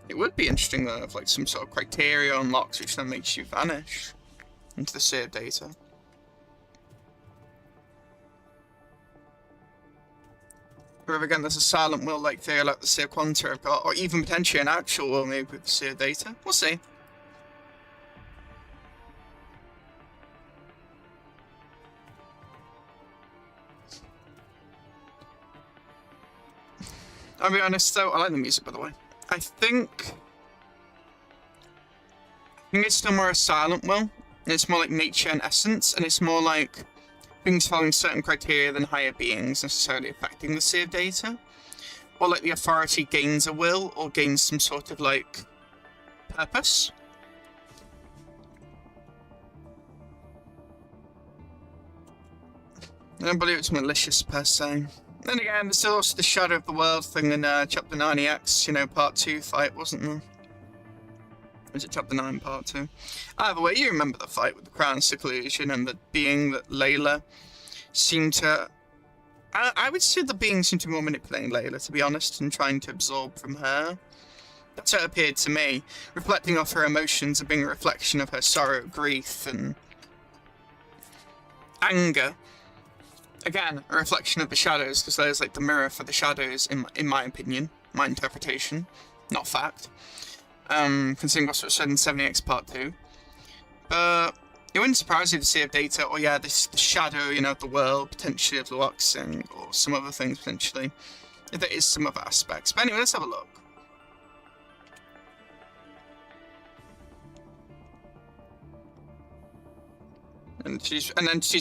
It would be interesting though if like some sort of criteria unlocks which then makes you vanish into the sea of data. Or if again there's a silent will like theory like the Sea of Quanta I've got, or even potentially an actual will maybe with the Sea of Data. We'll see. I'll be honest though, I like the music by the way. I think think it's still more a silent will. It's more like nature and essence, and it's more like beings following certain criteria than higher beings necessarily affecting the save data. Or like the authority gains a will, or gains some sort of like purpose. I don't believe it's malicious per se. Then again, there's still also the Shadow of the World thing in Chapter 90X, you know, Part 2 fight, wasn't there? Was it Chapter 9, Part 2? Either way, you remember the fight with the Crown Seclusion and the being that Layla seemed to... I would say the being seemed to be more manipulating Layla, to be honest, and trying to absorb from her. That's how it appeared to me, reflecting off her emotions and being a reflection of her sorrow, grief, and anger. Again, a reflection of the shadows, because there's like the mirror for the shadows, in my opinion, my interpretation, not fact. Considering what's said in 70X Part 2. But it wouldn't surprise you to see if data, or yeah, this the shadow, you know, of the world, potentially of Luoxing, or some other things potentially. If there is some other aspects. But anyway, let's have a look. And she's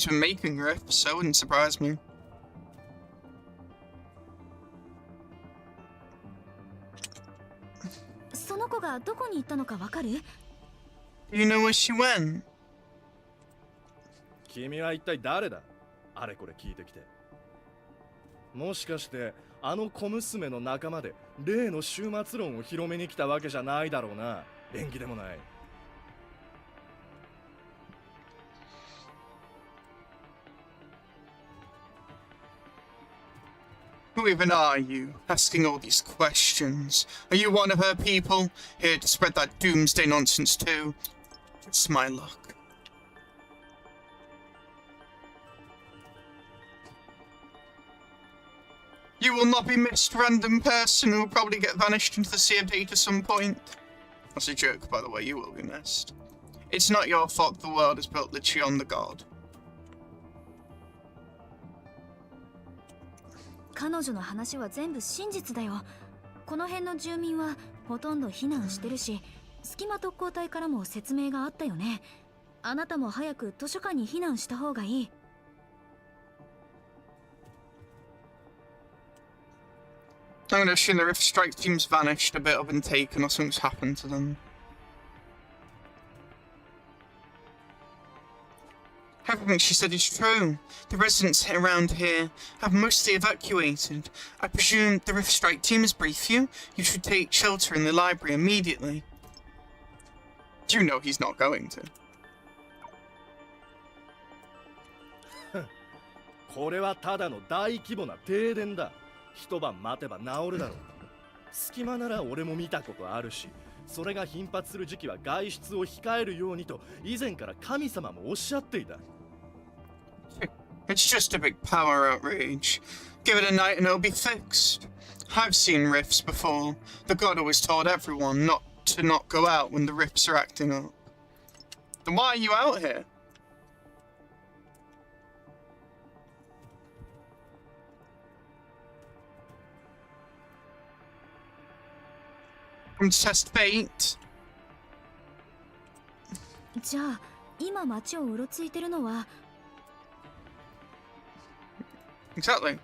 been making riffs, so it wouldn't surprise me. Do you know where she went? 君は一体誰だ？あれこれ聞いてきて。もしかしてあの小娘の仲間で例の終末論を広めに来たわけじゃないだろうな。縁起でもない。Who even are you, asking all these questions? Are you one of her people, here to spread that doomsday nonsense too? It's my luck. You will not be missed, random person who will probably get vanished into the sea of data at some point. That's a joke, by the way, you will be missed. It's not your fault the world is built literally on the god. 彼女の話は全部真実だよ。この辺の住民はほとんど避難してるし、隙間特攻隊からも説明があったよね。あなたも早く図書館に避難した方がいい。I'm gonna assume the Rift Strike team's vanished, a bit of been taken, or something's happened to them. Everything she said is true. The residents around here have mostly evacuated. I presume the Rift Strike team has briefed you? You should take shelter in the library immediately. Do you know he's not going to? これはただの大規模な停電だ。一晩待てば治るだろう。隙間なら俺も見たことあるし、それが頻発する時期は外出を控えるようにと以前から神様もおっしゃっていた。It's just a big power outrage. Give it a night and it'll be fixed. I've seen rifts before. The god always told everyone not to go out when the rifts are acting up. Then why are you out here? From test bait? じゃあ今街をうろついてるのは Exactly.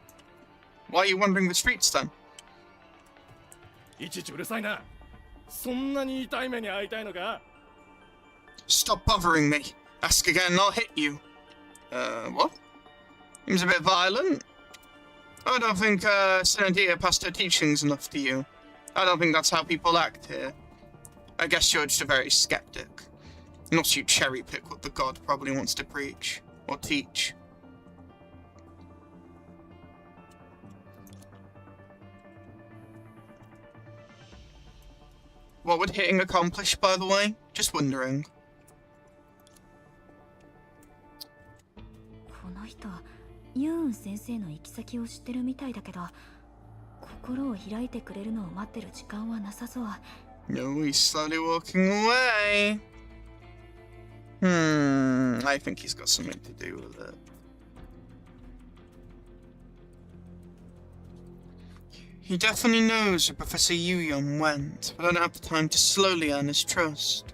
Why are you wandering the streets then? いちいちうるさいな。そんなに痛い目に遭いたいのか？ Stop bothering me. Ask again and I'll hit you. What? Seems a bit violent. I don't think Senadia passed her teachings enough to you. I don't think that's how people act here. I guess you're just a very skeptic. Not you cherry pick what the god probably wants to preach or teach. What would hitting accomplish, by the way? Just wondering. この人ユーン先生の行き先を知ってるみたいだけど心を開いてくれるのを待ってる時間はなさそう。 No, he's slowly walking away. I think he's got something to do with it. He definitely knows where Professor Yu went, but I don't have the time to slowly earn his trust.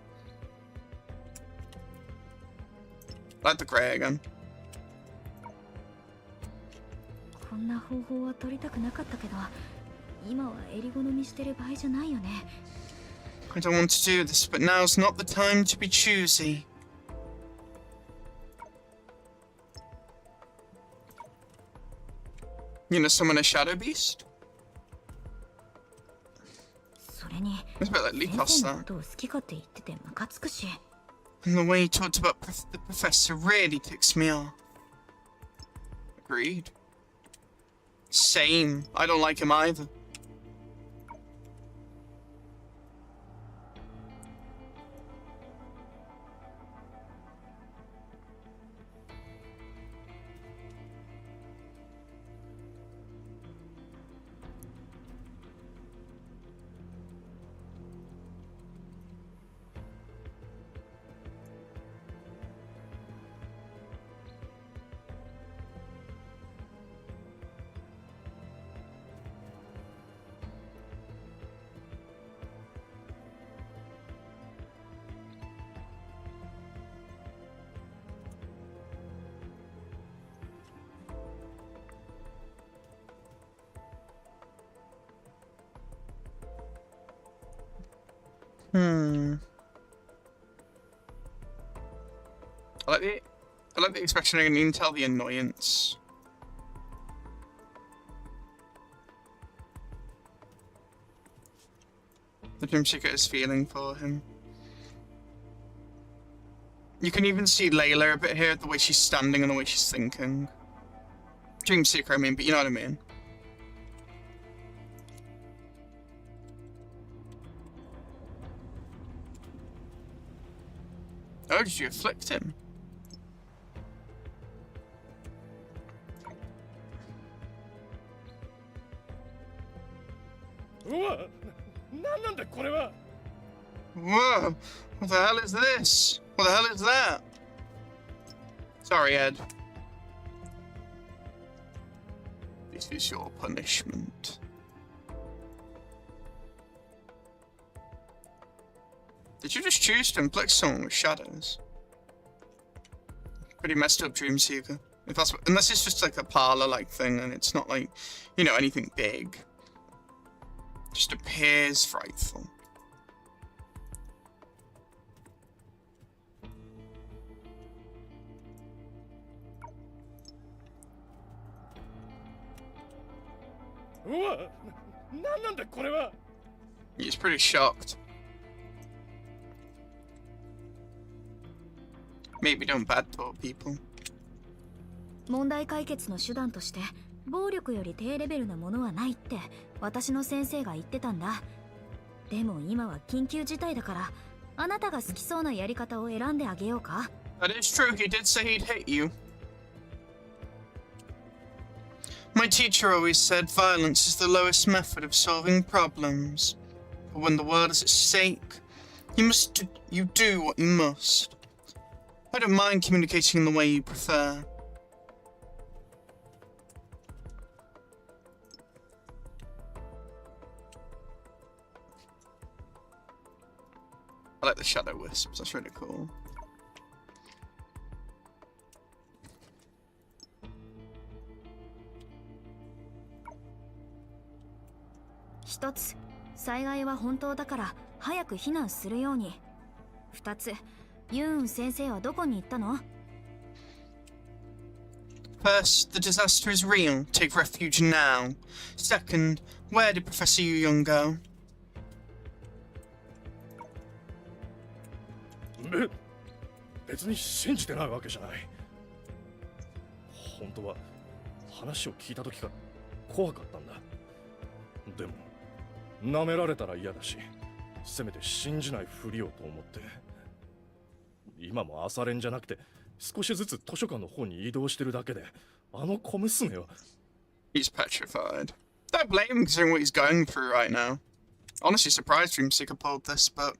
I like the grey again. こんな方法は取りたくなかったけど、今は襟好みしてる場合じゃないよね。I don't want to do this, but now's not the time to be choosy. You know, summon a shadow beast? それに、 It's a bit like 先 Likos, 生の that. ことを好き勝手言っててムカつくし。 And the way he talked about the professor really ticks me off. Agreed. Same. I don't like him either. I like the expression. I can even tell the annoyance. The Dream Seeker is feeling for him. You can even see Layla a bit here, the way she's standing and the way she's thinking. Dream Seeker, I mean, but you know what I mean. Oh, did you afflict him? Whoa! What the hell is this? What the hell is that? Sorry, Ed. This is your punishment. Did you just choose to inflict someone with shadows? Pretty messed up, Dream Seeker. If that's what, unless it's just like a parlor-like thing and it's not like, you know, anything big. Just appears frightful. He's pretty shocked. Maybe don't bad talk people. 問題解決の手段として暴力より低レベルなものはないって私の先生が言ってたんだ。でも今は緊急事態だからあなたが好きそうなやり方を選んであげようか。 That is true, he did say he'd hit you. My teacher always said violence is the lowest method of solving problems. But when the world is at stake, you do what you must. I don't mind communicating in the way you prefer. I like the shadow wisps, that's really cool. First, 災害は本当だから早く避難するように。2つ、ユーン先生はどこに行ったの？ First, the disaster is real. Take refuge now. Second, where did Professor Yu Young go? 別に信じてないわけじゃない。本当は話を聞いた時から怖かったんだ。でも舐められたら嫌だし、せめて信じないふりをと思って。今も朝練じゃなくて少しずつ図書館の方に移動してるだけで、あの小娘は。 He's petrified. Don't blame him considering what he's going through right now. Honestly surprised Dream Seeker pulled this, but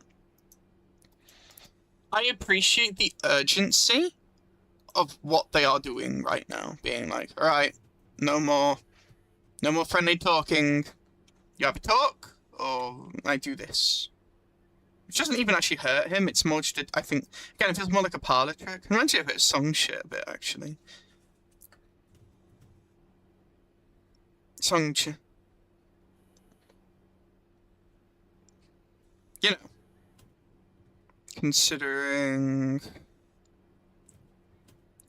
I appreciate the urgency of what they are doing right now. Being like, alright, no more friendly talking. You have a talk, or I do this. Which doesn't even actually hurt him, it's more just, I think, again, it feels more like a parlor trick. It reminds me of a bit of song shit a bit, actually. Song shit. You know. Considering...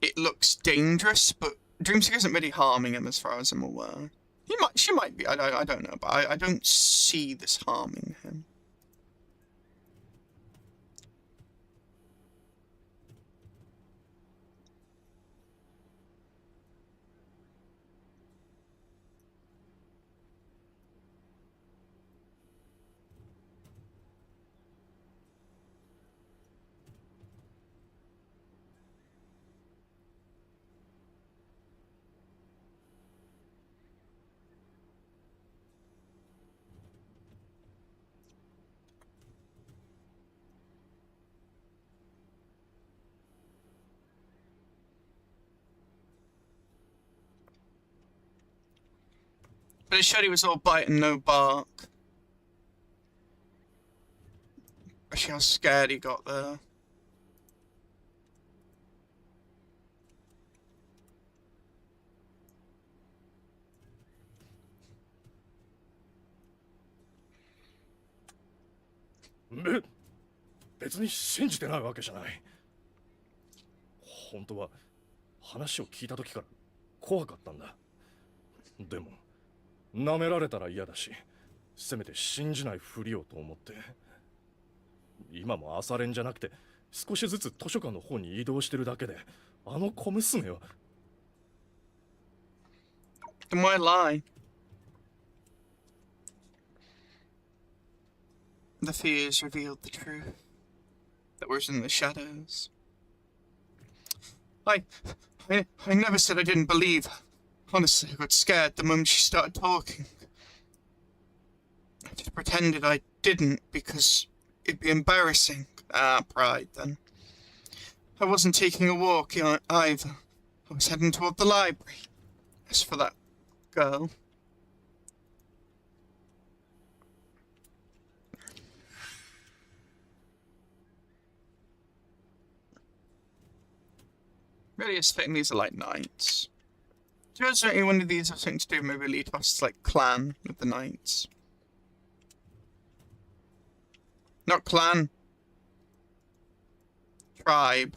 it looks dangerous, but Dreamseeker isn't really harming him as far as I'm aware. She might be, I don't know, but I don't see this harming him. But it showed he was all bite and no bark. Actually, how scared he got there.別に信じてないわけじゃない。本当は話を聞いた時から怖かったんだ。でも舐められたら嫌だし、せめて信じないふりをと思って。今も朝練じゃなくて少しずつ図書館の方に移動してるだけで、あの小娘は。Then why lie? The fears revealed the truth that was in the shadows. I never said I didn't believe her. Honestly, I got scared the moment she started talking. I just pretended I didn't because it'd be embarrassing. Ah, pride then. I wasn't taking a walk either. I was heading toward the library. As for that girl... really is fitting these are like knights. Do you know any one of these have something to do with maybe Elitost's like clan with the knights? Not clan. Tribe.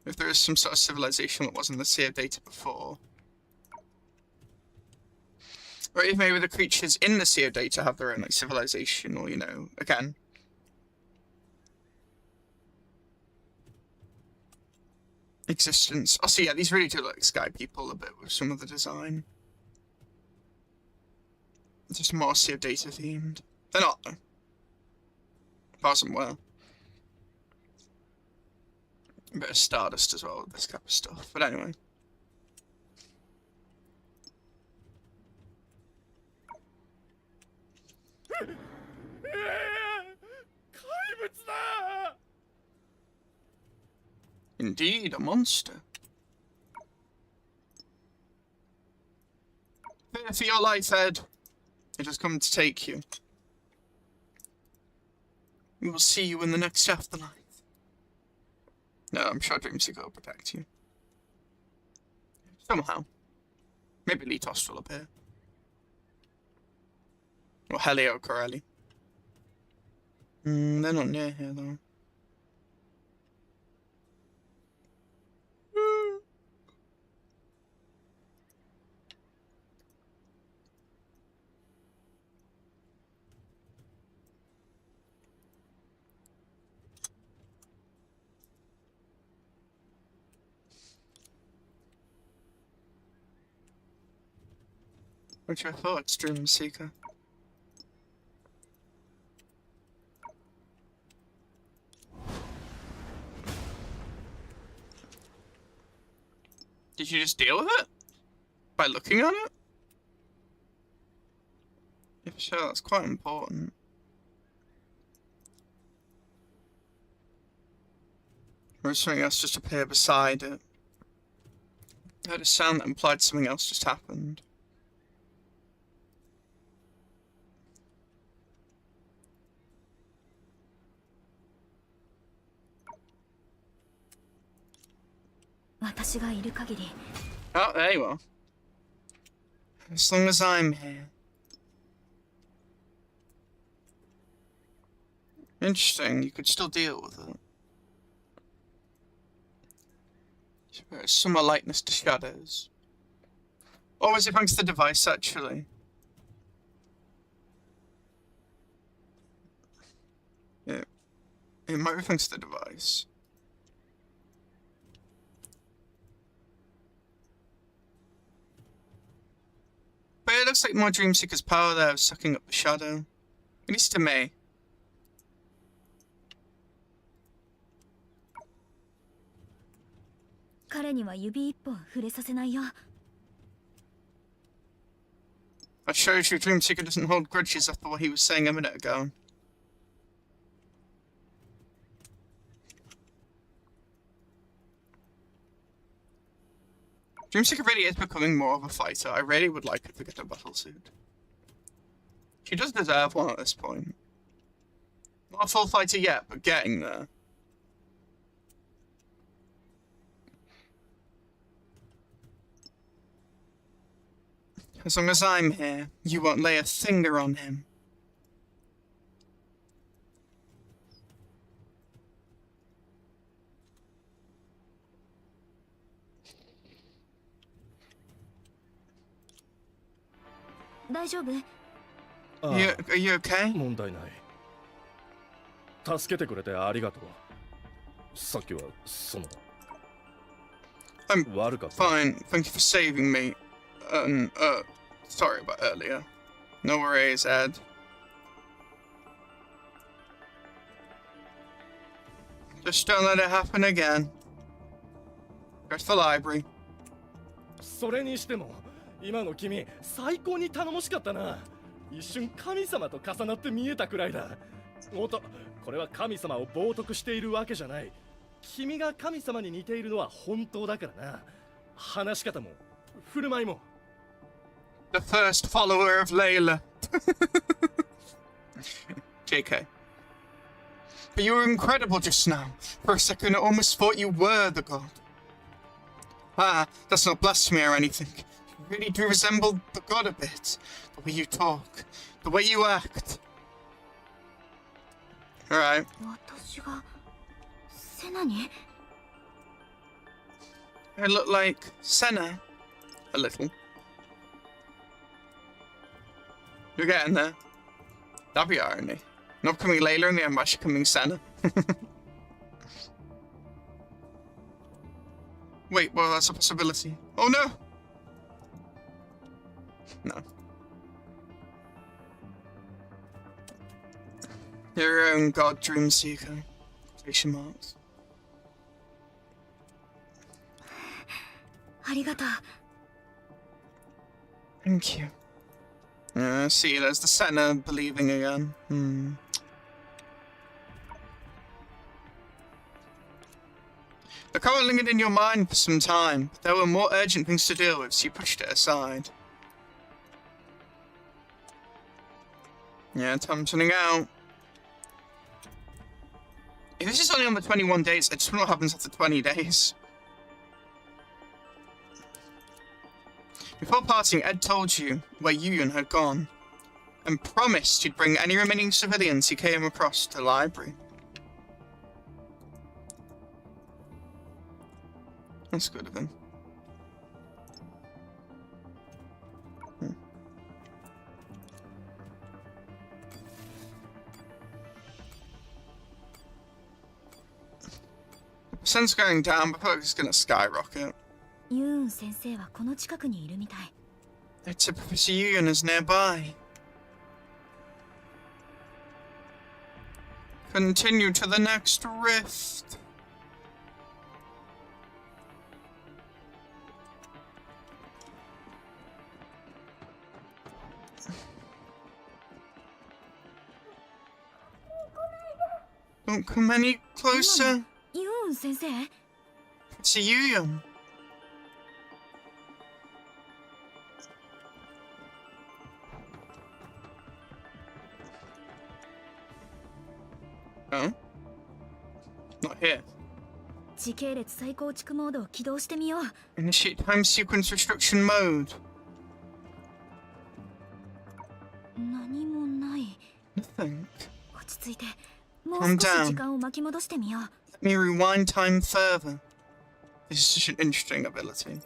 If there is some sort of civilization that wasn't the Sea of Data before. Or if maybe the creatures in the Sea of Data have their own like civilization, or you know, again. Existence. Oh, so yeah, these really do look like sky people a bit with some of the design. Just more Sea of Data themed. They're not though. Awesome, well. A bit of Stardust as well with this kind of stuff, but anyway. Indeed, a monster. Fear for your life, Ed. It has come to take you. We will see you in the next afterlife. No, I'm sure Dreamseeker will protect you. Somehow. Maybe Litos will appear. Or Helio Corelli. They're not near here, though. What's your thoughts, Dreamseeker? Did you just deal with it? By looking at it? If so, that's quite important. Or something else just appear beside it. I heard a sound that implied something else just happened. 私がいる限り。 Oh, there you are. As long as I'm here. Interesting, you could still deal with it. Some more lightness to shadows. Or was it thanks to the device, actually? Yeah. It might be thanks to the device. But it looks like more Dreamseeker's power there of sucking up the shadow. At least to me. 彼には指一本触れさせないよ。 I showed you Dreamseeker doesn't hold grudges after what he was saying a minute ago. Dreamseeker really is becoming more of a fighter. I really would like her to get a battlesuit. She does deserve one at this point. Not a full fighter yet, but getting there. As long as I'm here, you won't lay a finger on him. Are you okay? 問題ない。助けてくれてありがとう。さっきはその。I'm 悪かった。 fine. Thank you for saving me. Sorry about earlier. No worries, Ed. Just don't let it happen again. Go to the library. それにしても、今の君、最高に頼もしかったな。一瞬神様と重なって見えたくらいだ。おっと、これは神様を冒涜しているわけじゃない。君が神様に似ているのは本当だからな。話し方も、振る舞いも。The first follower of Layla. JK. But you were incredible just now. For a second I almost thought you were the god. Ah, that's not blasphemy or anything. You really do resemble the god a bit. The way you talk, the way you act. Alright. 私がセナに I look like Senna. A little. You're getting there. That'd be irony. Not becoming Layla and the I'm actually becoming Senna. Wait, well, that's a possibility. Oh no! No. Your own god, Dreamseeker. Quotation marks. ありがとう。 Thank you. See, there's the Senna believing again. The comment lingered in your mind for some time, but there were more urgent things to deal with, so you pushed it aside. Yeah, time's running out. If this is only on the 21 days, I just wonder what happens after 20 days. Before parting, Ed told you where Yuyun had gone, and promised he'd bring any remaining civilians he came across to the library. That's good of him. The percent's going down, but I feel like it's gonna skyrocket. ユーン先生はこの近くにいるみたい。 It's a Professor Yuyun is nearby. Continue to the next rift. Don't come any closer. ユーン先生 Professor Yuyun. Oh? Not here. 時系列再構築モードを起動してみよう。 Initiate time sequence restriction mode. 何もない。 Nothing. 落ち着いて、もう少 Calm し down. 時間を巻き戻してみよう。 Let me rewind time further. This is such an interesting ability.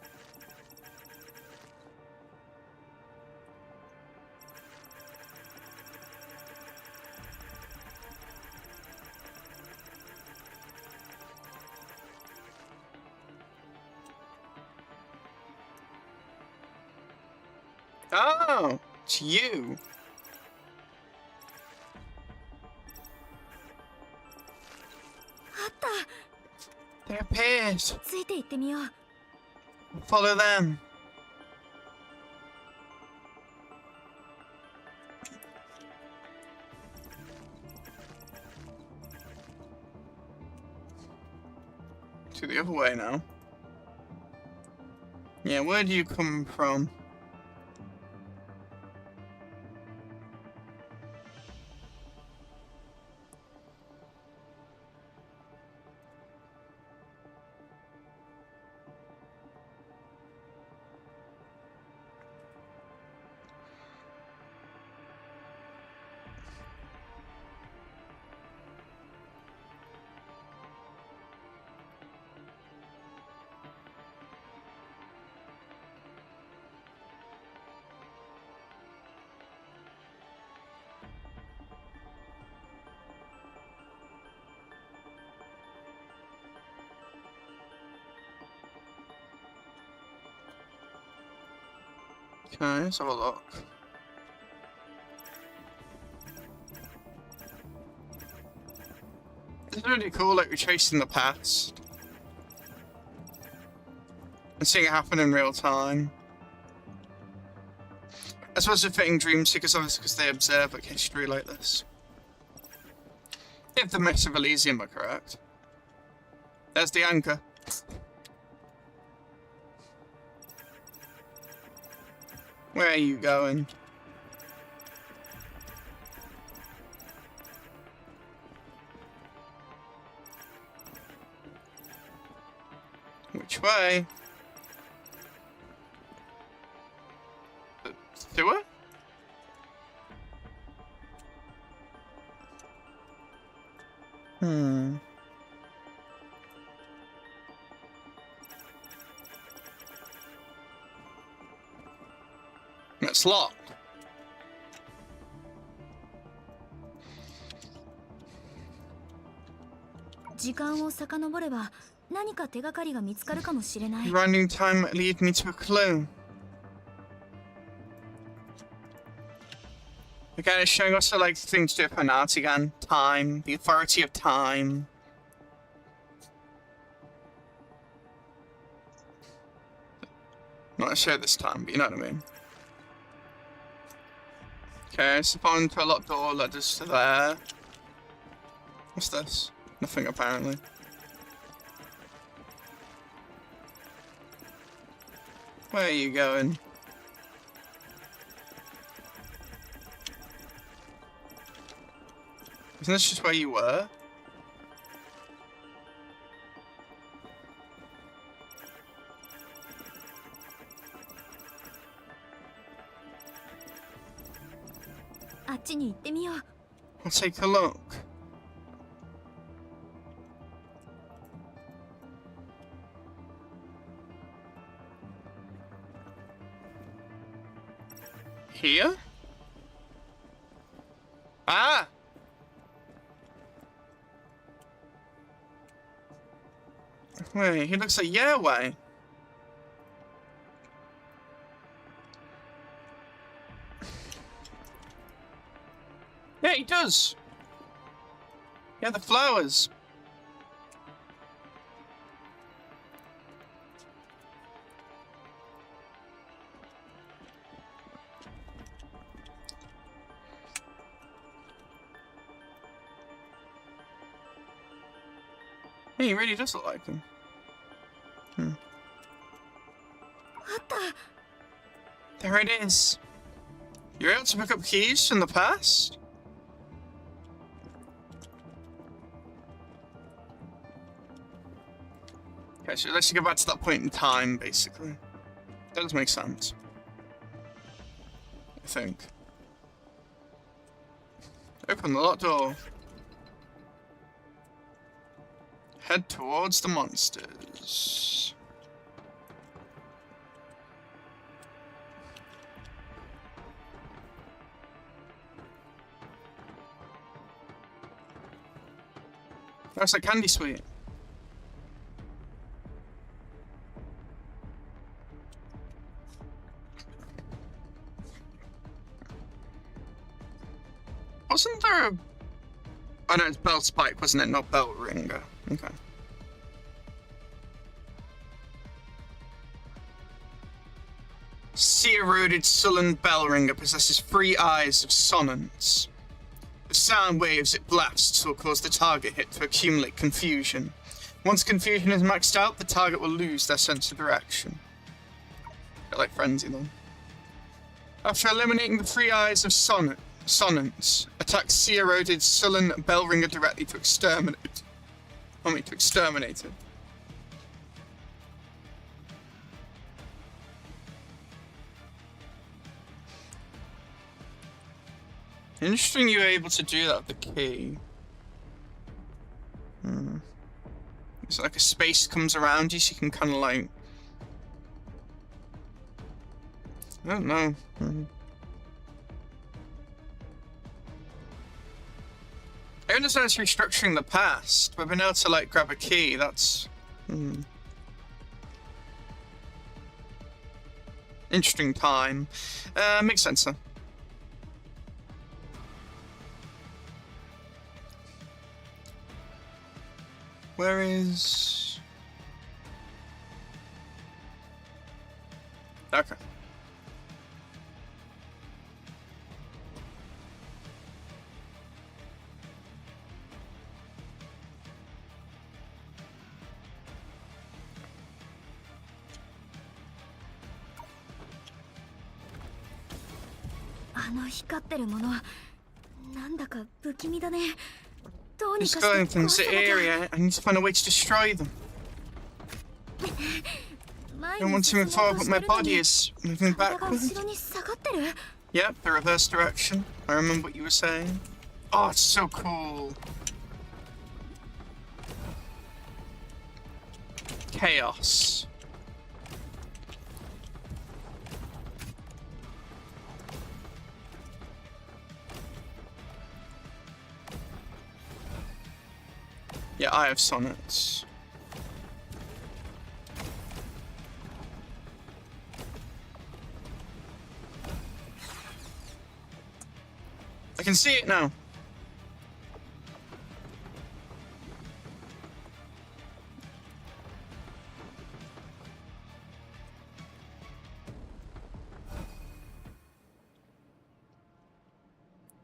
Oh, it's you. あった。 They appeared. ついて行ってみよう。 Follow them. To the other way now. Yeah, where do you come from? Okay, let's have a look. It's really cool, like, retracing the past. And seeing it happen in real time. I suppose it's fitting Dream Seekers, obviously, because they observe, like, history like this. If the Myths of Elysium are correct. There's the anchor. Where are you going? Which way? The sewer? Hmm. It's locked. Running time might lead me to a clue. Again, it's showing us like things to do with finance again. Time, the authority of time. Not necessarily this time, but you know what I mean. Okay, step on to a locked door, led us to there. What's this? Nothing apparently. Where are you going? Isn't this just where you were? I'll take a look. Here? Ah! Wait, he looks like Yahweh. Yeah, he does. Yeah, the flowers. Yeah, he really does look like him. There it is. You're able to pick up keys from the past? Okay, so let's go back to that point in time, basically. That does make sense. I think. Open the locked door. Head towards the monsters. That's like candy sweet. Wasn't there a... Oh no, it's belt spike, wasn't it? Not belt ringer. Okay. Sea-eroded sullen bell ringer possesses 3 eyes of sonance. The sound waves it blasts will cause the target hit to accumulate confusion. Once confusion is maxed out, the target will lose their sense of direction. A bit like Frenzy, then. After eliminating the 3 eyes of sonance, attack sea-eroded sullen bell ringer directly to exterminate. To exterminate it. Interesting you were able to do that with the key. It's like a space comes around you so you can kind of like... I don't know. I understand it's restructuring the past, but being able to like grab a key, that's... Interesting time. Makes sense though. Where is... Okay. These glowing things are eerie. I need to find a way to destroy them. I don't want to move forward, but my body is moving backward. Yep, the reverse direction. I remember what you were saying. Oh, it's so cool. Chaos. Yeah, I have sonnets. I can see it now.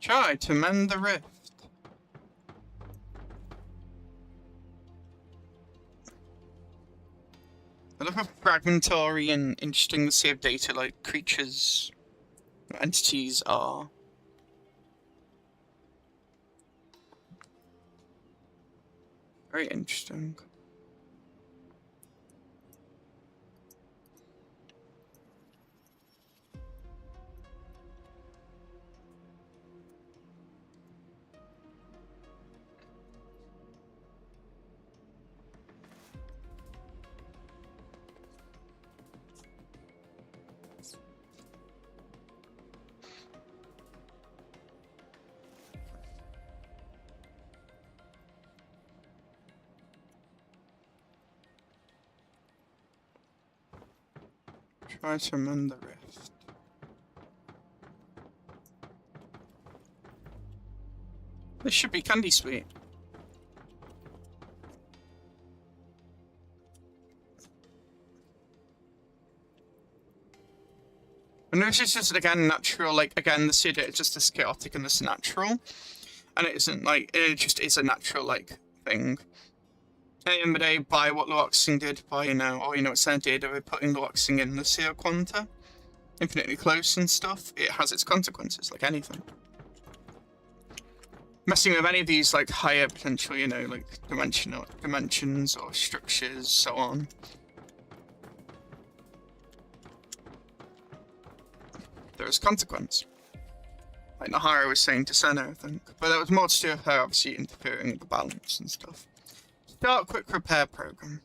Try to mend the rift. I love how fragmentary and interesting the save data like creatures, entities are. Very interesting. Try to mend the rift. This should be candy sweet. I notice it's just again natural, like again the Cid is just this chaotic and this natural. And it isn't like it just is a natural like thing. At the end of the day, by what Luoxing did, by what Sen did by putting Luoxing in the Seer Quanta, infinitely close and stuff, it has its consequences, like anything. messing with any of these like higher potential, you know, like dimensions or structures, so on. There is consequence. Like Nahara was saying to Senna, I think. But that was more to do with her obviously interfering with the balance and stuff. Start quick repair program.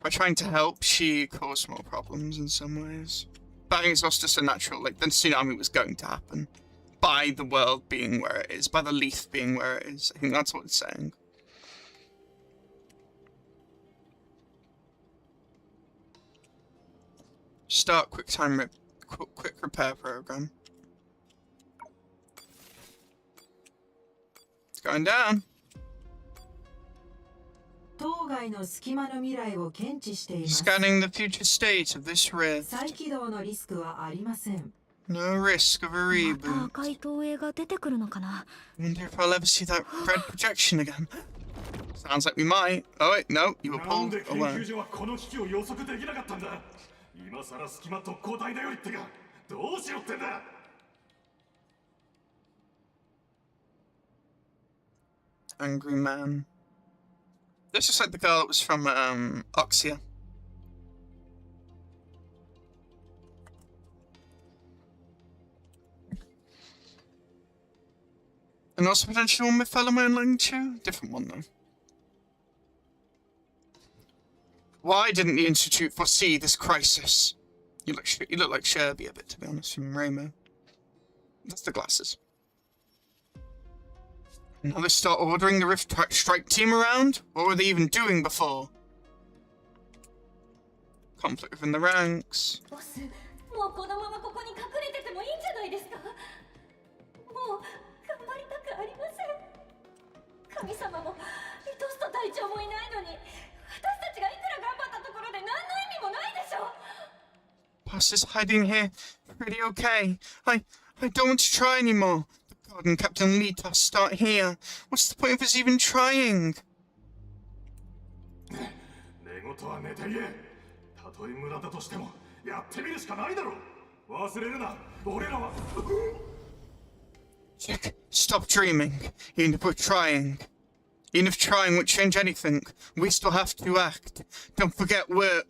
By trying to help, she caused more problems in some ways. But I think it's also just a natural, like, the tsunami was going to happen. By the world being where it is, by the leaf being where it is. I think that's what it's saying. Start quick repair program. It's going down. Scanning the future state of this rift. No risk of a reboot. Wonder if I'll ever see that red projection again. Sounds like we might. Oh wait, no, you were pulled away. Angry man. This is like the girl that was from Oxia. And also potentially one with fellow man Ling Chu? Different one though. Why didn't the Institute foresee this crisis? You look like Sherby a bit, to be honest, from Ramo. That's the glasses. Now they start ordering the Rift Strike team around? What were they even doing before? Conflict within the ranks. Boss is hiding here. Pretty okay. I don't want to try anymore. The God and Captain Litos start here. What's the point of us even trying? Jack, stop dreaming. Even if we're trying. Even if trying won't change anything, we still have to act. Don't forget we're...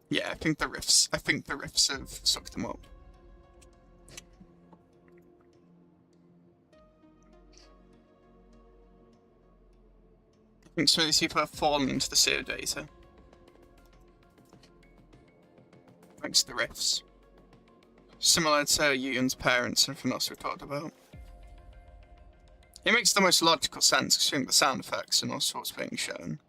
Yeah, I think the rifts have sucked them up. I think some of these people have fallen into the sea of data. Thanks to the rifts. Similar to Yuyun's parents and everything else we talked about. It makes the most logical sense considering the sound effects and also what's being shown.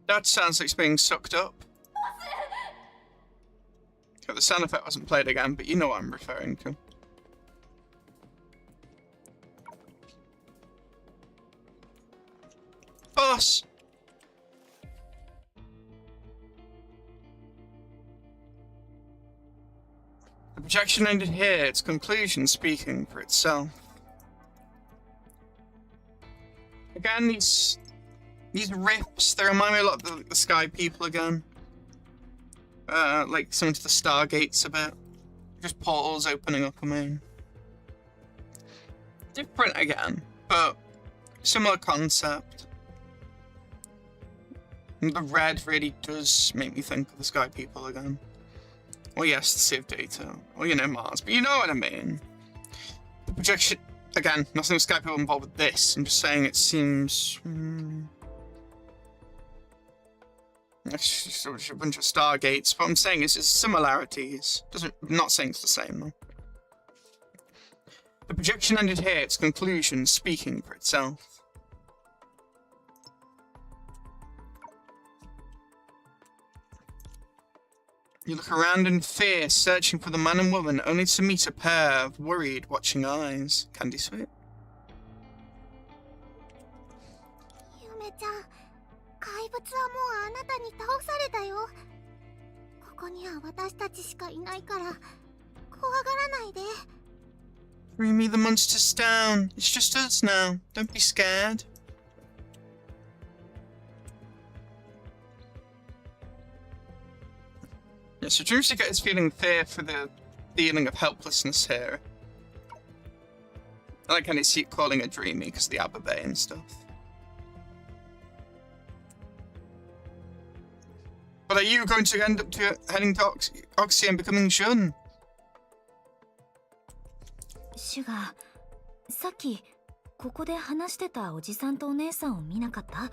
That sounds like it's being sucked up. Oh, the sound effect wasn't played again, but you know what I'm referring to. Boss! The projection ended here, its conclusion speaking for itself. Again, these rifts, they remind me a lot of the Sky People again. Like some of the Stargates a bit. Just portals opening up, I mean. Different again, but similar concept. And the red really does make me think of the Sky People again. Well, yes, the Sea of Data. Well, you know, Mars, but you know what I mean. The projection, again, nothing with Sky People involved with this. I'm just saying it seems... It's just a bunch of Stargates. What I'm saying is it's similarities. I'm not saying it's the same, though. The projection ended here, its conclusion speaking for itself. You look around in fear, searching for the man and woman, only to meet a pair of worried, watching eyes. Candy sweet. ゆめちゃん、怪物はもうあなたに倒されたよ。ここには私たちしかいないから、怖がらないで。Dreamy, the monster's down. It's just us now. Don't be scared. Yeah, so Dream's get his feeling fear for the feeling of helplessness here. I like how they keep calling it Dreamy because of the Ababe and stuff. But are you going to end up heading to Oxy and becoming Jun? シュガー、さっきここで話してたおじさんとお姉さんを見なかった？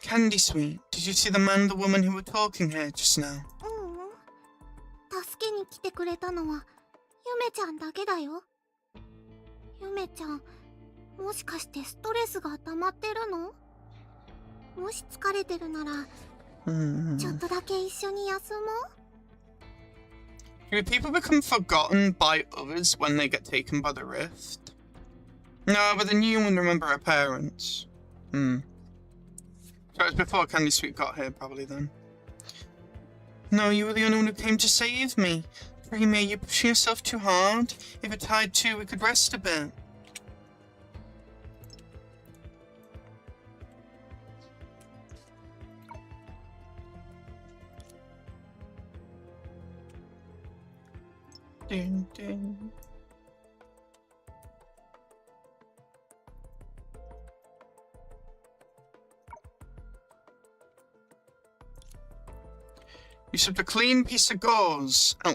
Candy Sweet, did you see the man and the woman who were talking here just now? 助けに来てくれたのはゆめちゃんだけだよ。ゆめちゃん、もしかしてストレスが溜まってるの？もし疲れてるなら、ちょっとだけ一緒に休もう。Do people become forgotten by others when they get taken by the rift? No, but then you wouldn't remember her parents. So it was before Candy Sweet got here, probably then. No, you were the only one who came to save me. Dreamy, you're pushing yourself too hard. If you're tired too, we could rest a bit. Ding, ding. You slipped a clean piece of gauze. Oh,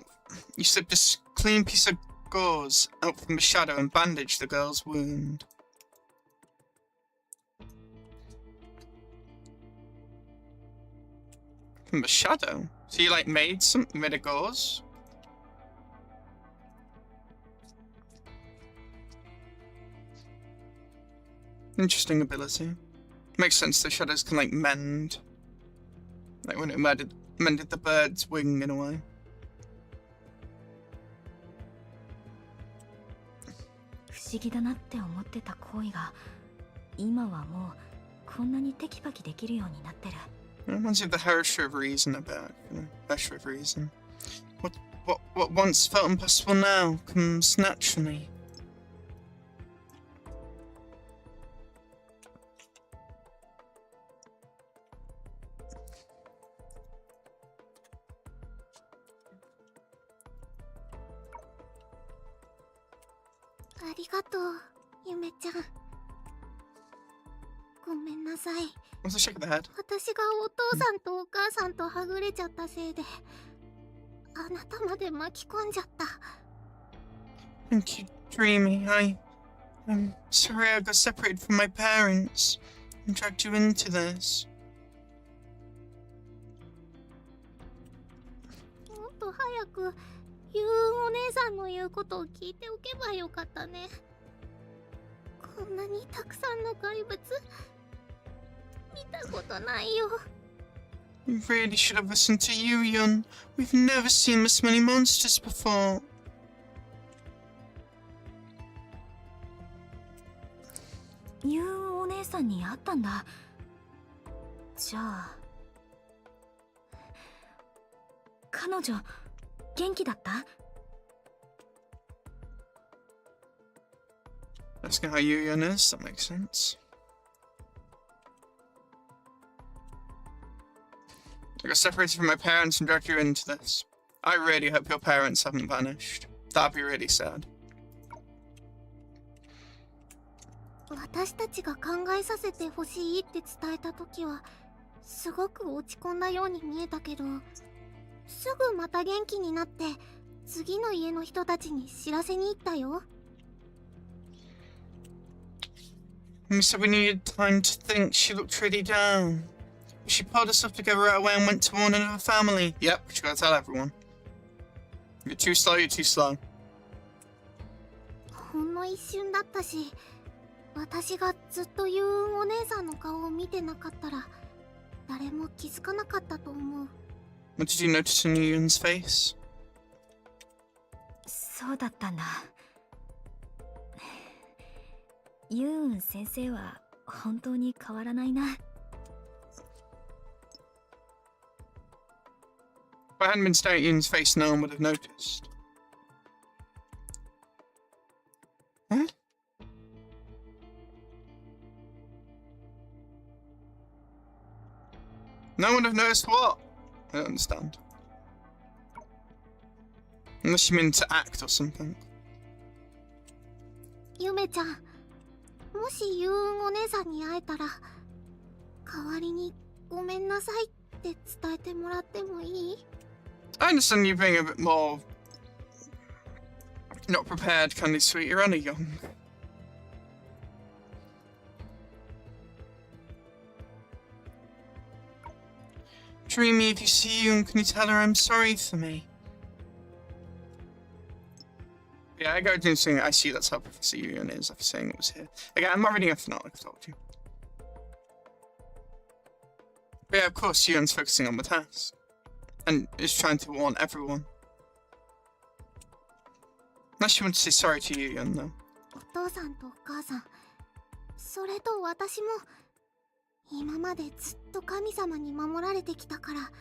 you slipped a clean piece of gauze out from the shadow and bandaged the girl's wound. From the shadow? So you like made a gauze? Interesting ability. Makes sense, the shadows can like mend. Like when it mended the bird's wing in a way. 不思議だなって思ってた行為が今はもうこんなにテキパキできるようになってる。It reminds you of the Heresy of Reason a bit, Heresy of Reason. What once felt impossible now comes naturally. What's a shake of the head? 私がお父さんとお母さんとはぐれちゃったせいで、あなたまで巻き込んじゃった。Thank you, Dreamy. I'm sorry I got separated from my parents and dragged you into this. もっと早くユウお姉さんの言うことを聞いておけばよかったね。こんなにたくさんの怪物見たことないよ。 We really should have listened to you, Yun. We've never seen this many monsters before. ユウお姉さんに会ったんだ。じゃあ彼女元気だった？ Asking how Yun is, that makes sense. I got separated from my parents and dragged you into this. I really hope your parents haven't vanished. That'd be really sad. 私たちが考えさせてほしいって伝えた時はすごく落ち込んだように見えたけど、すぐまた元気になって次の家の人たちに知らせに行ったよ。 We said we needed time to think. She looked really down. She pulled herself together right away and went to warn another family. Yep, she gotta tell everyone. You're too slow, you're too slow. ほんの一瞬だったし、私がずっとユウンお姉さんの顔を見てなかったら誰も気づかなかったと思う。What did you notice in Yuyun's face? そうだったんだ。ユーン先生は本当に変わらないな。If I hadn't been staring at Yuyun's face, no one would have noticed. Huh? No one would have noticed what? I don't understand. Unless you mean to act or something. ゆめちゃん、もしユーンお姉さんに会えたら、代わりにごめんなさいって伝えてもらってもいい？ I understand you being a bit more not prepared, Candy Sweet. You're only young. Dreamy, if you see Yuyun, can you tell her I'm sorry for me? Yeah, I go doing something. I see that's how Professor Yuyun is after saying it was here. Again, I'm not reading anything out like I've told you. But yeah, of course, Yuyun's focusing on the task. And is trying to warn everyone. Unless you want to say sorry to Yuyun, though. お父さんとお母さん、それと私も今までずっと神様に守られてきたから、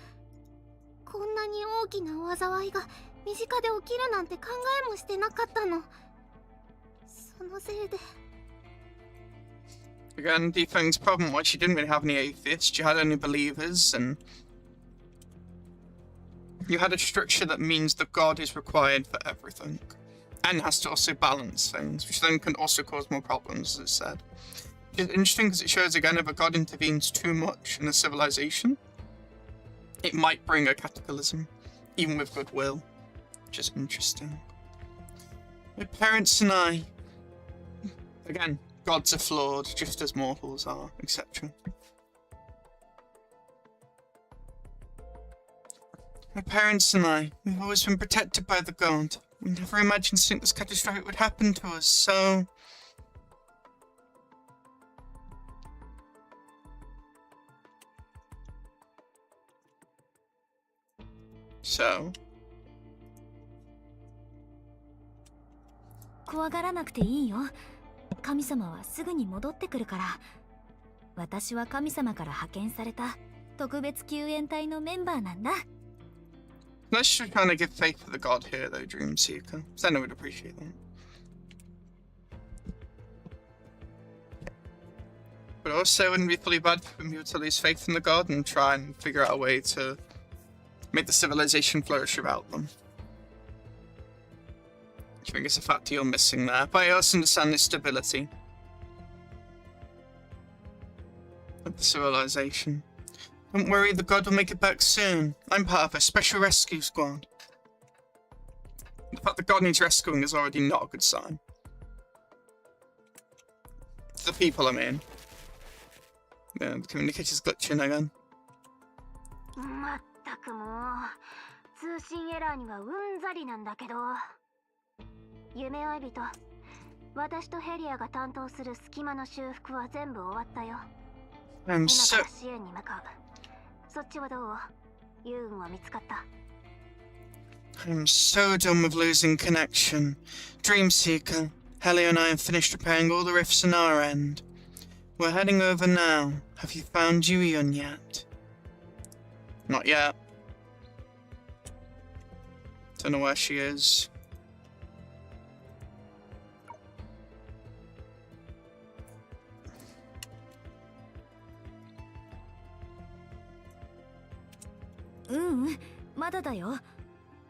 こんなに大きな災いが身近で起きるなんて考えもしてなかったの。そのせいで。Again, Defeng's problem was she didn't really have any atheists, she had only believers, and you had a structure that means that God is required for everything, and has to also balance things, which then can also cause more problems, as I said. It's interesting because it shows again if a God intervenes too much in a civilization, it might bring a cataclysm, even with goodwill, which is interesting. My parents and I, again, gods are flawed, just as mortals are, etc. My parents and I, we've always been protected by the god. We never imagined something this catastrophic would happen to us, so...怖がらなくていいよ。神様はすぐに戻ってくるから。私は神様から派遣された特別救援隊のメンバーなんだ。Unless you're trying to give faith to the god here, though, Dream Seeker. Then I would appreciate that. But also, it wouldn't be fully bad for people to lose faith in the god and try and figure out a way to make the civilization flourish without them. I think it's a factor you're missing there, but I also understand the stability of the civilization. Don't worry, the god will make it back soon. I'm part of a special rescue squad. The fact the god needs rescuing is already not a good sign. The people I mean. Yeah, the communicator's glitching again. まったくもう通信エラーにはうんざりなんだけど。夢追い人、私とヘリアが担当する隙間の修復は全部終わったよ。今から支援に向かう。そっちはどう？ユーンは見つかった？ I'm so done with losing connection. Dreamseeker, Helio and I have finished repairing all the rifts on our end. We're heading over now. Have you found Yuyun yet? Not yet. Don't know where she is.まだだよ。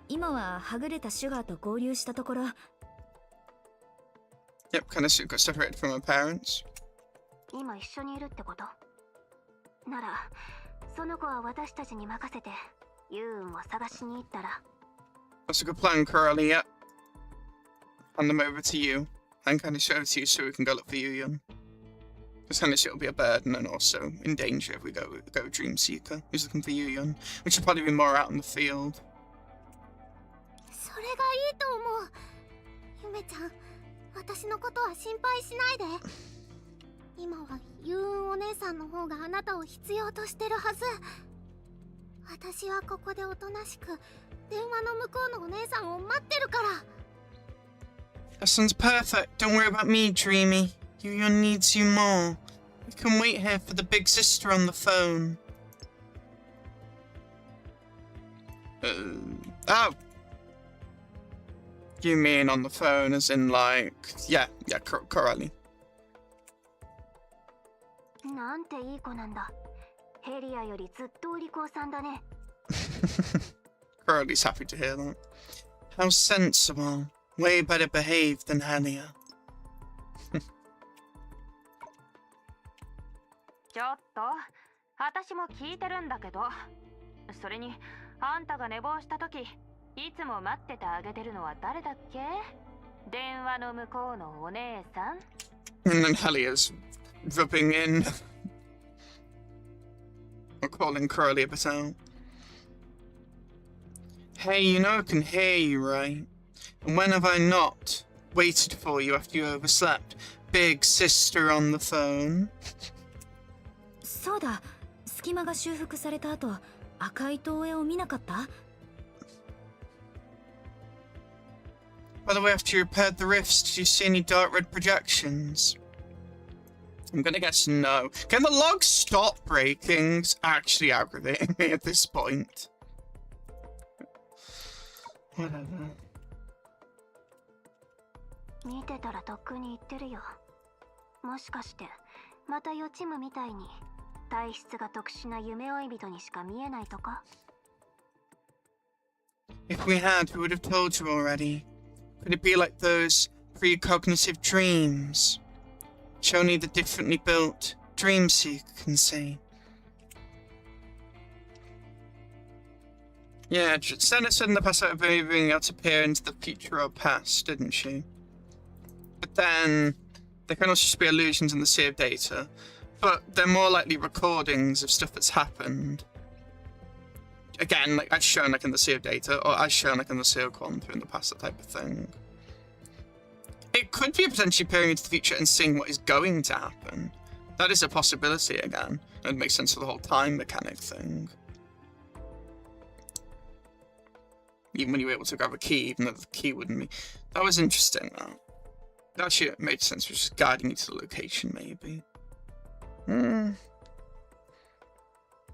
今ははぐれたシュガーと合流したところ。Yep, Kanasu got separated from her parents. 今一緒にいるってこと？なら、その子は私たちに任せて、ユーンを探しに行ったら。That's a good plan, Coralie. Yep. Hand them over to you. And Kanasu over to you so we can go look for Yuyun. Because Kanasu will be a burden and also in danger if we go Dreamseeker, who's looking for Yuyun, which will probably be more out in the field. それがいいと思う。ゆめちゃん、私のことは心配しないで。今はユーンお姉さんの方があなたを必要としてるはず。私はここでおとなしく電話の向こうのお姉さんを待ってるから。 That sounds perfect. Don't worry about me, Dreamy. Yuyo needs you more. We can wait here for the big sister on the phone. Oh. You mean on the phone as in like... Yeah, correctly. なんていい子なんだ。ヘリアよりずっとお利口さんだね。Correctly's happy to hear that. How sensible. Way better behaved than Hania. ちょっと、私も聞いてるんだけど、それにあんたが寝坊した時、いつも待っててあげてるのは誰だっけ？電話の向こうのお姉さん？ And then Helia's rubbing in. Or calling Crowley a bit out. Hey, you know I can hear you, right? And when have I not waited for you after you overslept? Big sister on the phone. そうだ、隙間が修復された後、赤い投影を見なかった？ By the way, after you repaired the rifts, did you see any dark red projections? I'm gonna guess no. Can the log stop breaking? It's actually aggravating me at this point. Whatever. 見てたらとっくに言ってるよ。もしかしてまた予知夢みたいに体質が特殊な夢追い人にしか見えないとか？ If we had, we would have told you already. Could it be like those precognitive dreams? Which only the differently built dream seeker can see. Yeah, Senna said in the past about being able to peer into the future or past, didn't she? But then, there can also just be illusions in the sea of data. But they're more likely recordings of stuff that's happened. Again, like as shown like in the sea of data, or as shown like in the sea of quantum in the past, that type of thing. It could be potentially peering into the future and seeing what is going to happen. That is a possibility again. It makes sense for the whole time mechanic thing. Even when you were able to grab a key, even though the key wouldn't be... That was interesting, though. Actually, it made sense. It was just guiding you to the location, maybe.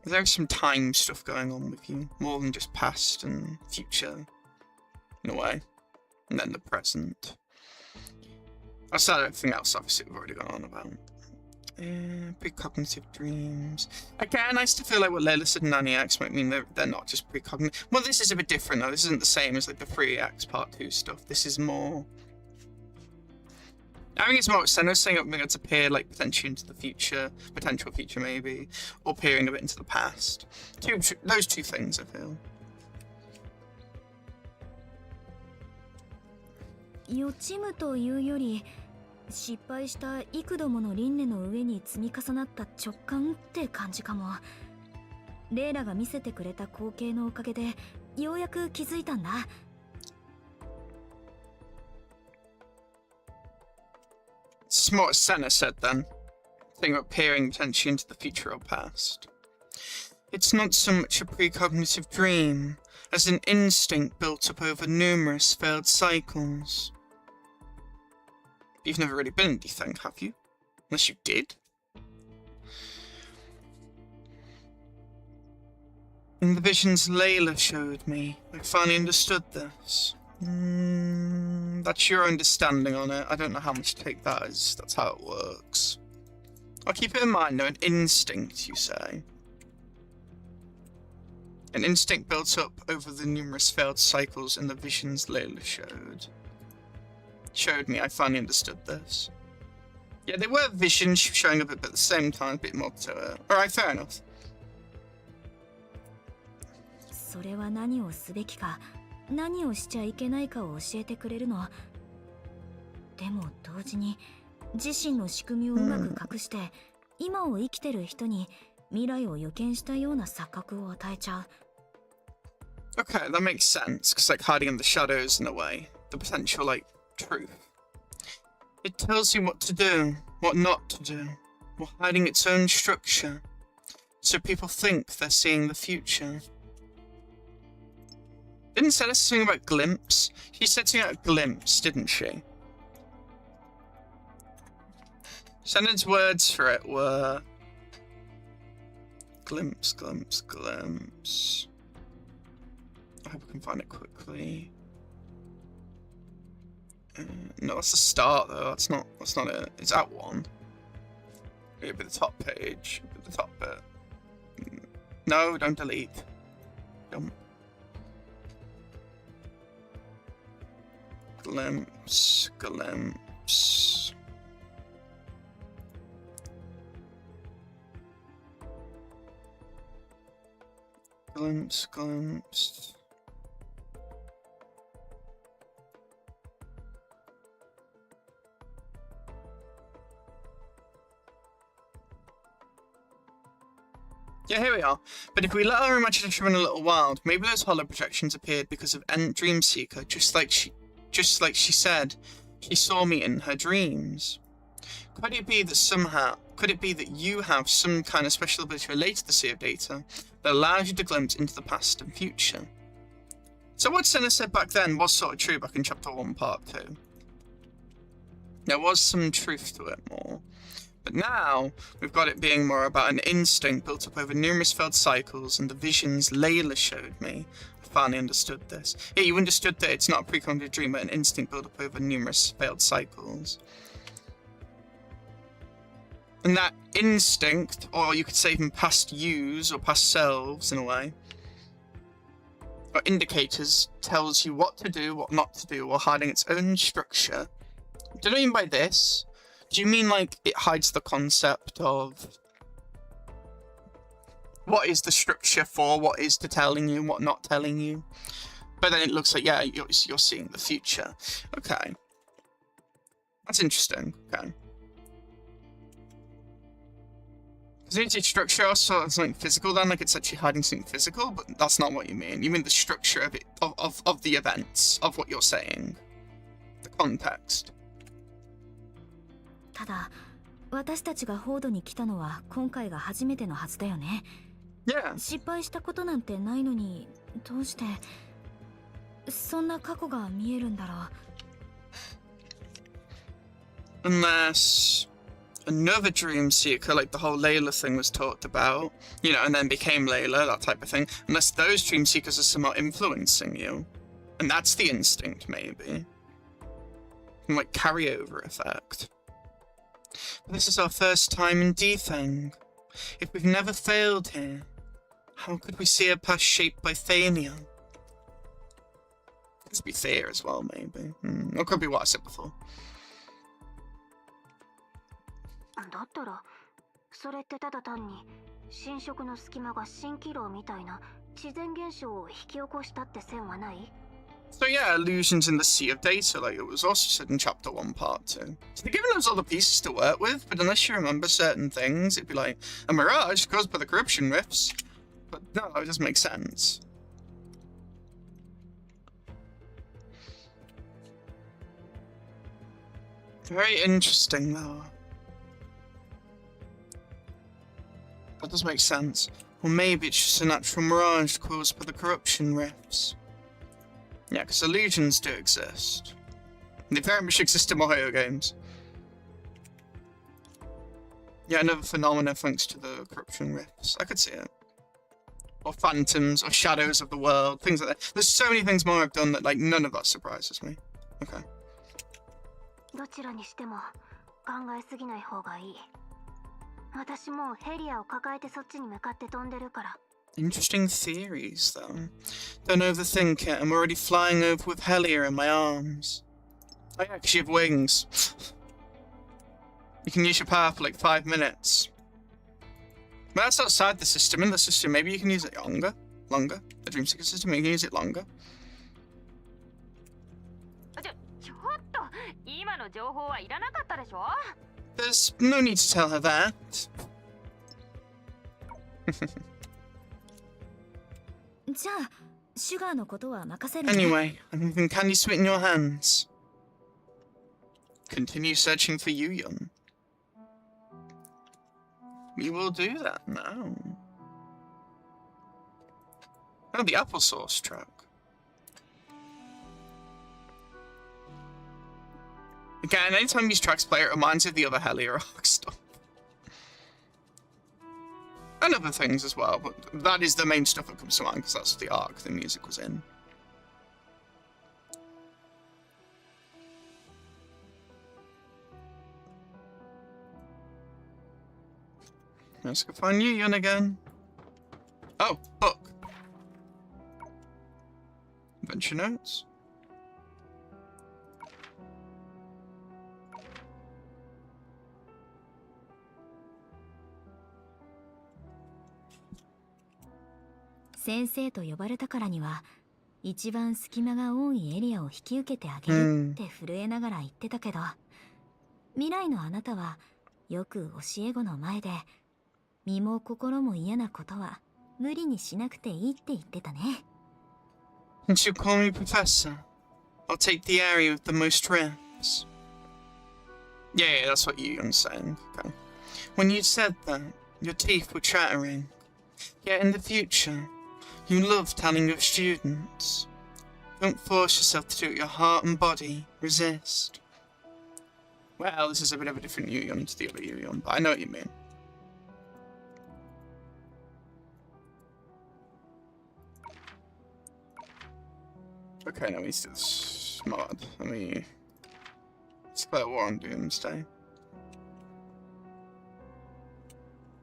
There's some time stuff going on with you. More than just past and future. In a way. And then the present. Outside of everything else, obviously, we've already gone on about. Precognitive dreams. Again, I still feel like what Layla said in 90X might mean they're not just precognitive. Well, this is a bit different, though. This isn't the same as like the 3X Part 2 stuff. This is more... I think it's more what Senna's saying, being able to peer like potentially into the future, potential future maybe, or peering a bit into the past. Those two things, I feel. 予知夢というより、失敗した幾度もの輪廻の上に積み重なった直感って感じかも。レイラが見せてくれた光景のおかげでようやく気づいたんだ。It's more what Senna said then. Thing about peering potentially into the future or past. It's not so much a precognitive dream as an instinct built up over numerous failed cycles. You've never really been, do you think, have you? Unless you did? In the visions Layla showed me, I finally understood this. That's your understanding on it. I don't know how much to take that as. That's how it works. I'll keep it in mind, though. An instinct, you say. An instinct built up over the numerous failed cycles in the visions Layla showed me. I finally understood this. Yeah, they were visions showing up, but at the same time, a bit more to it. Alright, fair enough. それは何をすべきか、何をしちゃいけないかを教えてくれるの。でも同時に自身の仕組みをうまく隠して、今を生きてる人に未来を予見したような錯覚を与えちゃう。Okay, that makes sense, because like hiding in the shadows in a way, the potential like truth. It tells you what to do, what not to do, while hiding its own structure, so people think they're seeing the future. Didn't say something about glimpse? She said something about glimpse, didn't she? Sentence words for it were... Glimpse, glimpse, glimpse. I hope I can find it quickly. No, that's the start though. That's not it. It's at 1. It'll be the top page. It'll be the top bit. No, don't delete. Don't. Glimpse, glimpse. Glimpse, glimpse. Yeah, here we are. But if we let our imagination run a little wild, maybe those hollow projections appeared because of Dreamseeker, just like she said. She saw me in her dreams. Could it be that you have some kind of special ability related to the Sea of Data that allows you to glimpse into the past and future? So what Senna said back then was sort of true back in Chapter 1, Part 2. There was some truth to it more. But now, we've got it being more about an instinct built up over numerous failed cycles and the visions Layla showed me. I finally understood this. Yeah, you understood that it's not a pre-cognitive dream, but an instinct built up over numerous failed cycles. And that instinct, or you could say even past yous, or past selves in a way, or indicators, tells you what to do, what not to do, while hiding its own structure. Do you know what I mean by this? Do you mean like it hides the concept of what is the structure for, what is to telling you, what not telling you? But then it looks like, yeah, you're seeing the future. Okay. That's interesting. Okay. Does it say structure also something physical then? Like it's actually hiding something physical? But that's not what you mean. You mean the structure of it, of the events, of what you're saying. The context. ただ、私たちがホードに来たのは今回が初めてのはずだよね。Yeah. 失敗したことなんてないのに、どうしてそんな過去が見えるんだろう。Unless another dream seeker, like the whole Layla thing was talked about, you know, and then became Layla, that type of thing. Unless those dream seekers are somehow influencing you. And that's the instinct, maybe. And like carryover effect. But this is our first time in Defang. If we've never failed here, how could we see a past shaped by failure? Could be fear as well, maybe. Or could be what I said before. だったらそれってただ単に侵食の隙間が蜃気楼みたいな自然現象を引き起こしたって線はない？ So yeah, illusions in the Sea of Data, like it was also said in Chapter 1, Part 2. So they're giving us other pieces to work with, but unless you remember certain things, it'd be like a mirage caused by the corruption rifts. But no, it doesn't make sense. Very interesting, though. That does make sense. Or maybe it's just a natural mirage caused by the corruption rifts. Yeah, because illusions do exist. They very much exist in miHoYo games. Yeah, another phenomenon thanks to the corruption rifts. I could see it. Or phantoms, or shadows of the world, things like that. There's so many things more I've done that, like, none of that surprises me. Okay. どちらにしても考えすぎない方がいい。私もうヘリアを抱えてそっちに向かって飛んでるから。 Interesting theories, though. Don't overthink it. I'm already flying over with Helia in my arms. Oh yeah, because you have wings. You can use your power for like 5 minutes. But that's outside the system. In the system, maybe you can use it longer. The Dreamseeker system, you can use it longer. ちょっと今の情報はいらなかったでしょ? There's no need to tell her that. Anyway, I'm leaving candy sweet in your hands. Continue searching for Yuyun. We will do that now. Oh, the applesauce truck. Again, anytime these tracks play, it reminds me of the other Heliorock stuff. And other things as well, but that is the main stuff that comes to mind, because that's the arc the music was in. Let's go find Yuyan again. Oh, book. Adventure notes.先生と呼ばれたからには一番隙間が多いエリアを引き受けてあげるって震えながら言ってたけど、未来のあなたはよく教え子の前で身も心も嫌なことは無理にしなくていいって言ってたね。Since you call me Professor, I'll take the area with the most rents. Yeah, that's what Yuyan's saying. Okay. When you said that, your teeth were chattering. Yet in the future, you love telling your students. Don't force yourself to do it your heart and body. Resist. Well, this is a bit of a different Yuyan to the other Yuyan, but I know what you mean. Okay, now we need to do this mod. Let's declare war on Doomsday.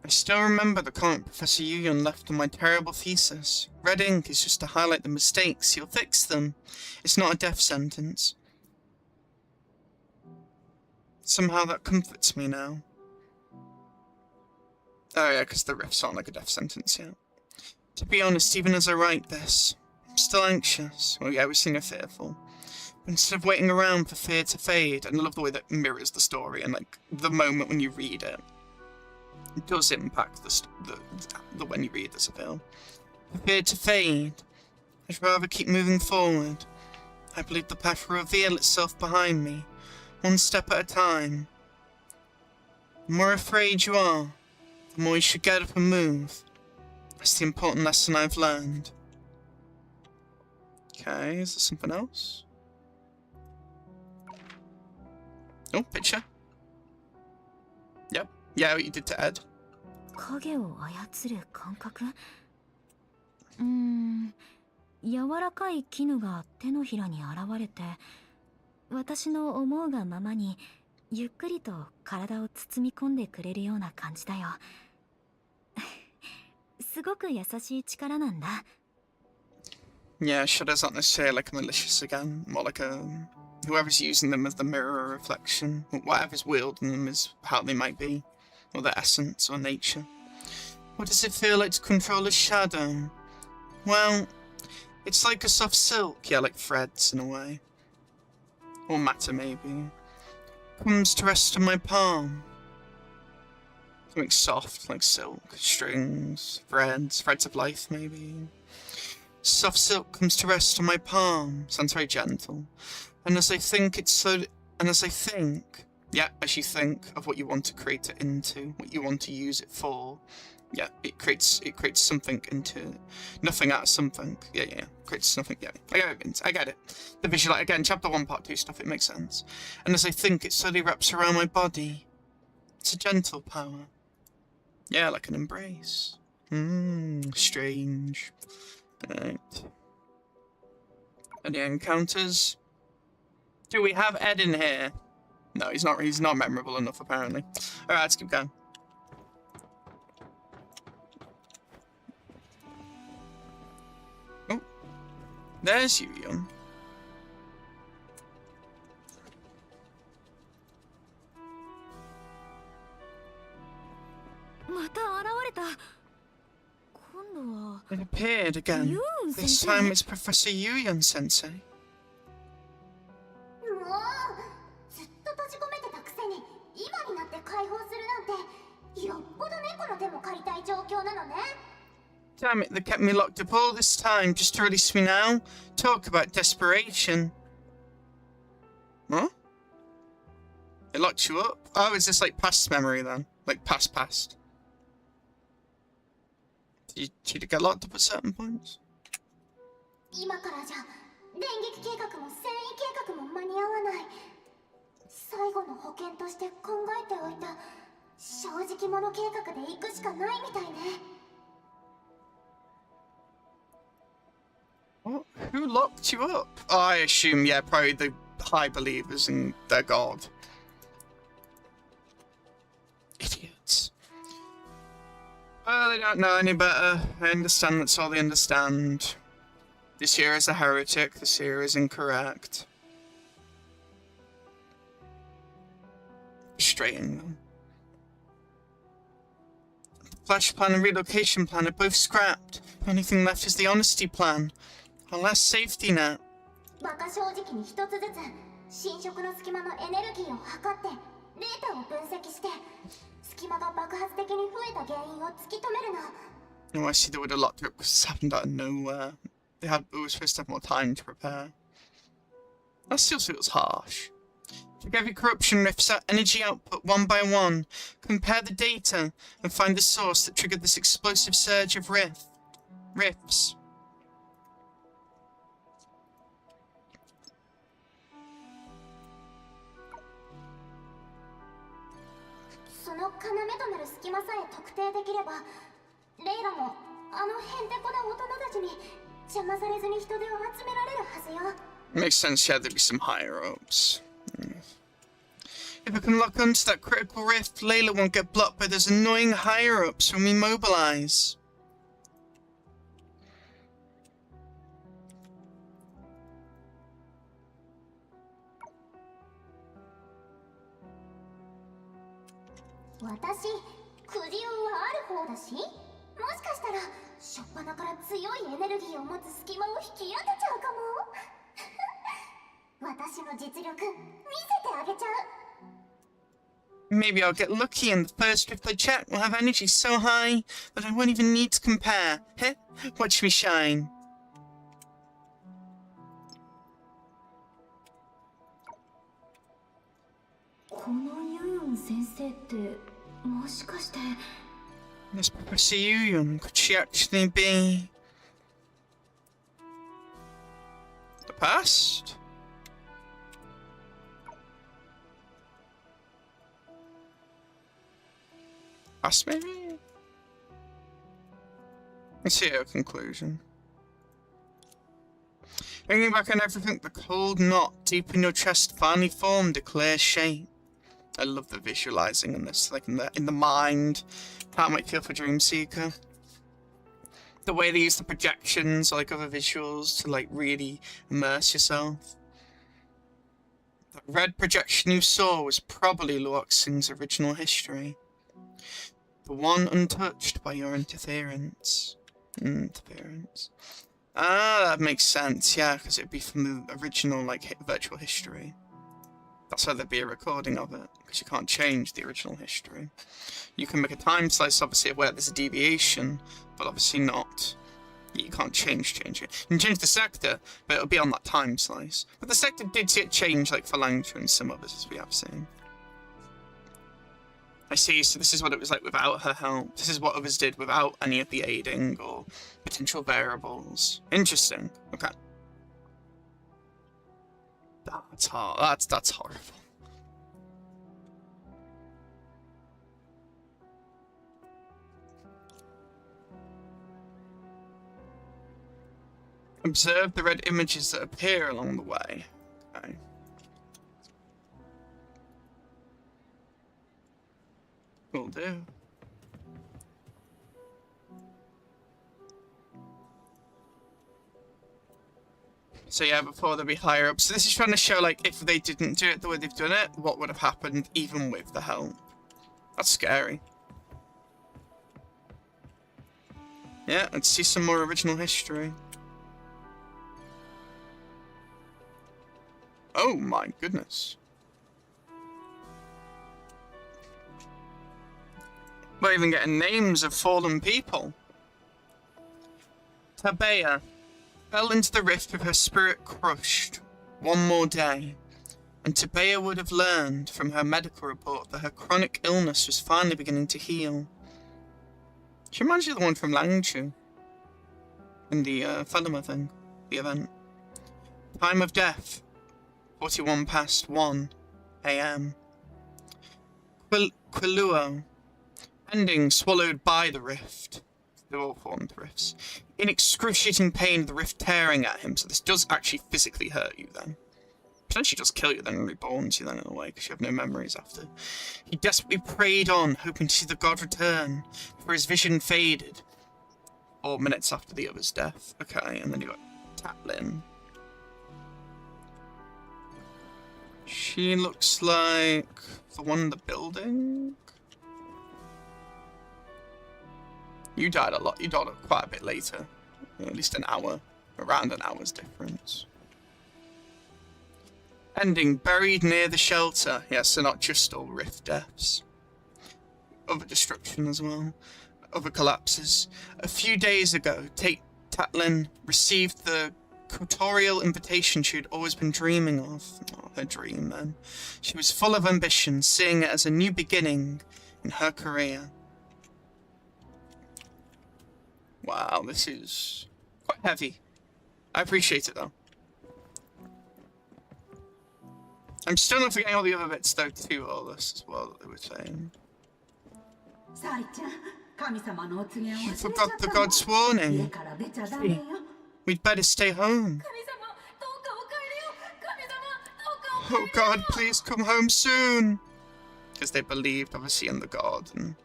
I still remember the comment Professor Yuyan left on my terrible thesis. Red ink is just to highlight the mistakes, he'll fix them. It's not a death sentence. Somehow that comforts me now. Oh yeah, because the riffs aren't like a death sentence yet. To be honest, even as I write this, I'm still anxious. Well yeah, we've seen her fearful. But instead of waiting around for fear to fade, and I love the way that mirrors the story and like the moment when you read it. It does impact the when you read this film. For fear to fade, I'd rather keep moving forward. I believe the path will reveal itself behind me, one step at a time. The more afraid you are, the more you should get up and move. That's the important lesson I've learned. Okay, is there something else? Oh, picture. Yep. Yeah, what you did to Ed. 影を操る感覚？柔らかい絹が手のひらに現れて、私の思うがままにゆっくりと体を包み込んでくれるような感じだよ。すごく優しい力なんだ。Yeah, shadows aren't necessarily like malicious again, more like whoever's using them as the mirror or reflection, or whatever's wielding them is how they might be. Or their essence, or nature. What does it feel like to control a shadow? Well, it's like a soft silk, yeah, like threads in a way. Or matter, maybe. Comes to rest on my palm. Something soft, like silk, strings, threads of life, maybe. Soft silk comes to rest on my palm. Sounds very gentle. And as I think yeah, as you think of what you want to create it into, what you want to use it for, yeah, it creates something into nothing out of something. Yeah, creates something. Yeah, I get it. The visual, again, chapter 1, part 2 stuff. It makes sense. And as I think, it slowly wraps around my body. It's a gentle power. Yeah, like an embrace. Strange. Right. Any encounters? Do we have Ed in here? No, he's not memorable enough, apparently. Alright, let's keep going. Oh. There's Yuyan. It appeared again. This time it's Professor Yuyan Sensei. ずっと閉じ込めてたくせに今になって解放するなんてよっぽど猫の手も借りたい状況なのね。 Damn it, they kept me locked up all this time just to release me now? Talk about desperation. What? It locked you up? Oh, is this like past memory then? Like past? Did you get locked up at certain points? 今からじゃ電撃計画も戦意計画も間に合わない。最後の保険として考えておいた正直者計画で行くしかないみたいね。 What? Who locked you up? Oh, I assume, yeah, probably the high believers in their god. Idiots. Well, they don't know any better. I understand that's all they understand. This here is a heretic, this here is incorrect. Frustrating them. The flash plan and relocation plan are both scrapped. The only thing left is the honesty plan. Our last safety net. バカ正直に一つずつ侵食の隙間のエネルギーを測ってデータを分析して隙間が爆発的に増えた原因を突き止めるの。 No, I see they would have locked it up because this happened out of nowhere. They were supposed to have more time to prepare. That still feels harsh. Check every corruption rift's energy output one by one. Compare the data and find the source that triggered this explosive surge of rifts. その要となる隙間さえ特定できればレイラもあのヘンテコな大人たちに邪魔されずに人手を集められるはずよ。 Makes sense, yeah, there'd be some higher ups. If I can lock onto that critical rift, Layla won't get blocked by those annoying higher ups when we mobilize. 私、くじ運はある方だし、もしかしたら初っ端から強いエネルギーを持つ隙間を引き当てちゃうかも。私の実力見せてあげちゃう。 Maybe I'll get lucky and the first rift I check will have energy so high that I won't even need to compare. Heh? Watch me shine. このユヨン先生ってもしかして Miss Professor Yuyun, could she actually be the past? Past, maybe? Let's see her conclusion. Thinking back on everything, the cold knot deep in your chest finally formed a clear shape. I love the visualizing in this, like in the mind. Can't wait to feel for Dreamseeker. The way they use the projections, or like other visuals, to like really immerse yourself. The red projection you saw was probably Luoxing's original history. The one untouched by your interference. Ah, that makes sense, yeah, because it'd be from the original, like, virtual history. That's why there'd be a recording of it, because you can't change the original history. You can make a time slice, obviously, of where there's a deviation, but obviously not. You can't change it. You can change the sector, but it'll be on that time slice. But the sector did get changed, like, for Langcha and some others, as we have seen. I see, so this is what it was like without her help. This is what others did without any of the aiding or potential variables. Interesting. Okay. That's hard. That's horrible. Observe the red images that appear along the way. Okay. Will do. So yeah, before they'll be higher up. So this is trying to show, like, if they didn't do it the way they've done it, what would have happened even with the help. That's scary. Yeah, let's see some more original history. Oh my goodness. We're even getting names of fallen people. Tabea fell into the rift with her spirit crushed. One more day, and Tabea would have learned from her medical report that her chronic illness was finally beginning to heal. She reminds you of the one from Langchu. In the Felima thing, the event. Time of death, 41 past 1. a.m. Quiluo. Ending swallowed by the rift. They're all formed rifts. In excruciating pain, the rift tearing at him. So this does actually physically hurt you then. Potentially just kill you then and reborns you then in a way, because you have no memories after. He desperately prayed on, hoping to see the god return, before his vision faded. 4 minutes after the other's death. Okay, and then you got Tatlin. She looks like the one in the building. You died a lot. You died quite a bit later. At least an hour. Around an hour's difference. Ending buried near the shelter. Yes, so not just all rift deaths. Other destruction as well. Other collapses. A few days ago, Tatlin received the tutorial invitation she had always been dreaming of. Oh, her dream then. She was full of ambition, seeing it as a new beginning in her career. Wow, this is quite heavy. I appreciate it though. I'm still not forgetting all the other bits though too, all this as well that they were saying. You forgot the god's warning. We'd better stay home. Oh God, please come home soon. Because they believed obviously in the god, and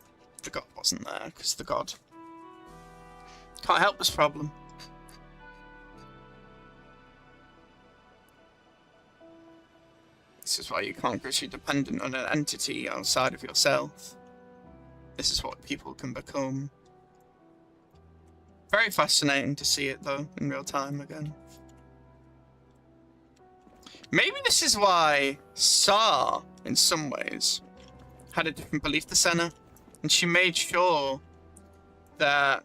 the god wasn't there because the god can't help this problem. This is why you can't grow too dependent on an entity outside of yourself. This is what people can become. Very fascinating to see it though, in real time again. Maybe this is why Sa, in some ways, had a different belief to Senna, and she made sure that...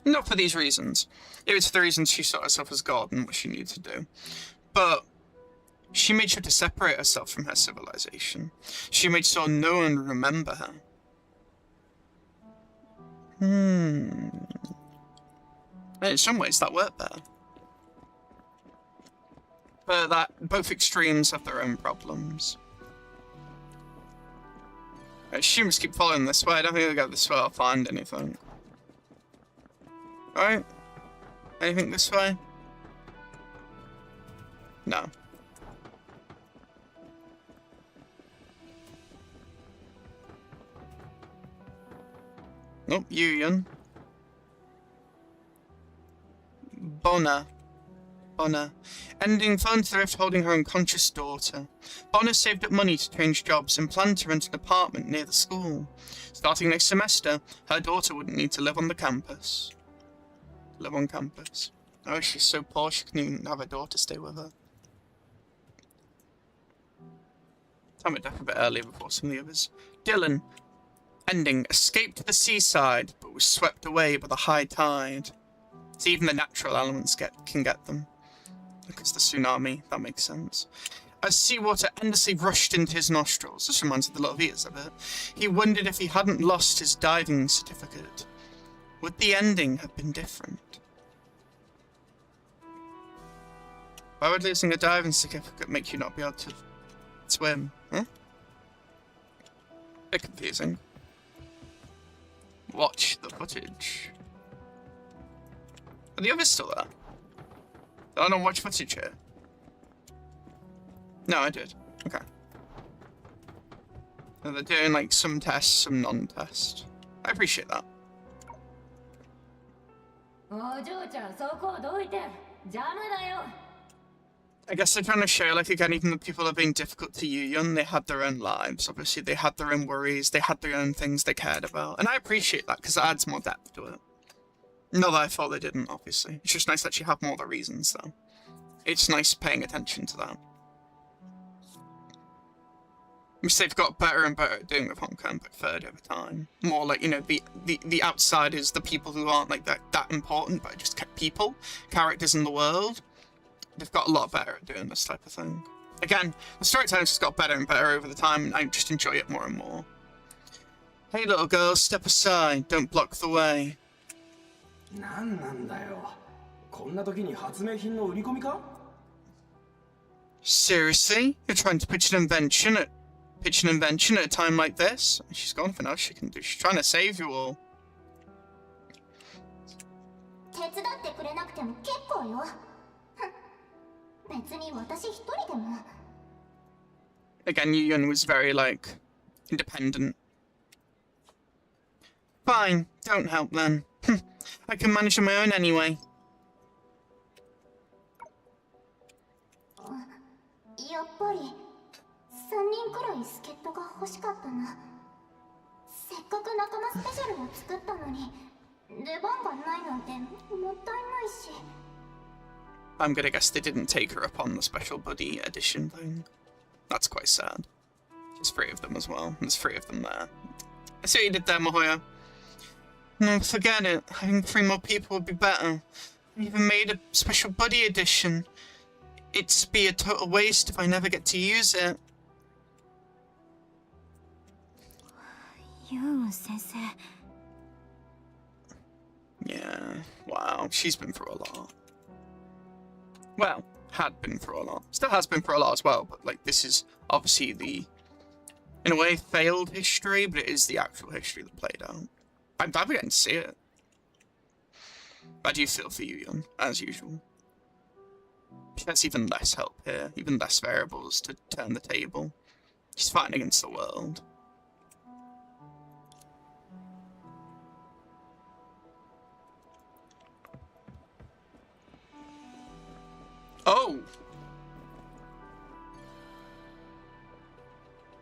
Not for these reasons. It was for the reasons she saw herself as God and what she needed to do. But she made sure to separate herself from her civilization. She made sure no one would remember her. And in some ways that worked better. But that both extremes have their own problems. I assume just keep following this way. I don't think I'll go this way. I'll find anything. Alright. Anything this way? No. Nope, Yuyun. Bona. Ending fell into the rift holding her unconscious daughter. Bona saved up money to change jobs and planned to rent an apartment near the school. Starting next semester, her daughter wouldn't need to live on the campus. Live on campus. Oh, she's so poor she couldn't even have her daughter stay with her. Time it death a bit earlier before some of the others. Dylan. Ending. Escaped to the seaside, but was swept away by the high tide. So even the natural elements can get them. Because the tsunami, that makes sense. As seawater endlessly rushed into his nostrils, this reminds of the little ears a bit, he wondered if he hadn't lost his diving certificate. Would the ending have been different? Why would losing a diving certificate make you not be able to swim? Huh? Bit confusing. Watch the footage. Are the others still there? Did I not watch footage here? No, I did. Okay. So they're doing like some tests, some non-test. I appreciate that. I guess they're trying to show, like, again, even the people that are being difficult to Yuyun, they had their own lives. Obviously, they had their own worries, they had their own things they cared about. And I appreciate that, because it adds more depth to it. Not that I thought they didn't, obviously. It's just nice that you have more of the reasons, though. It's nice paying attention to that. Which they've got better and better at doing with Honkai Impact 3 over time. More like, you know, the outsiders, the people who aren't, like, that important, but just people, characters in the world. They've got a lot better at doing this type of thing. Again, the storytelling's just got better and better over the time, and I just enjoy it more and more. Hey, little girl, step aside. Don't block the way. なんなんだよ。こんな時に発明品の売り込みか? Seriously? You're trying to pitch an invention at a time like this? She's got nothing else she can do. She's trying to save you all. 手伝ってくれなくても結構よ。別に私一人でも。Again, Yun was very, like, independent. Fine, don't help then. I can manage on my own anyway. やっぱり3人くらい助っ人が欲しかったな。せっかく仲間スペシャルを作ったのに出番がないなんてもったいないし。I'm gonna guess they didn't take her up on the special buddy edition thing. That's quite sad. There's 3 of them as well. There's 3 of them there. I see what you did there, miHoYo. No, forget it. Having 3 more people would be better. I even made a special buddy edition. It'd be a total waste if I never get to use it. ユン先生。 Yeah, wow, she's been through a lot. Well, had been through a lot. Still has been through a lot as well, but like this is obviously the, in a way, failed history, but it is the actual history that played out. I'm glad we getting to see it. How do you feel for Yun, as usual? She has even less help here, even less variables to turn the table. She's fighting against the world. Oh!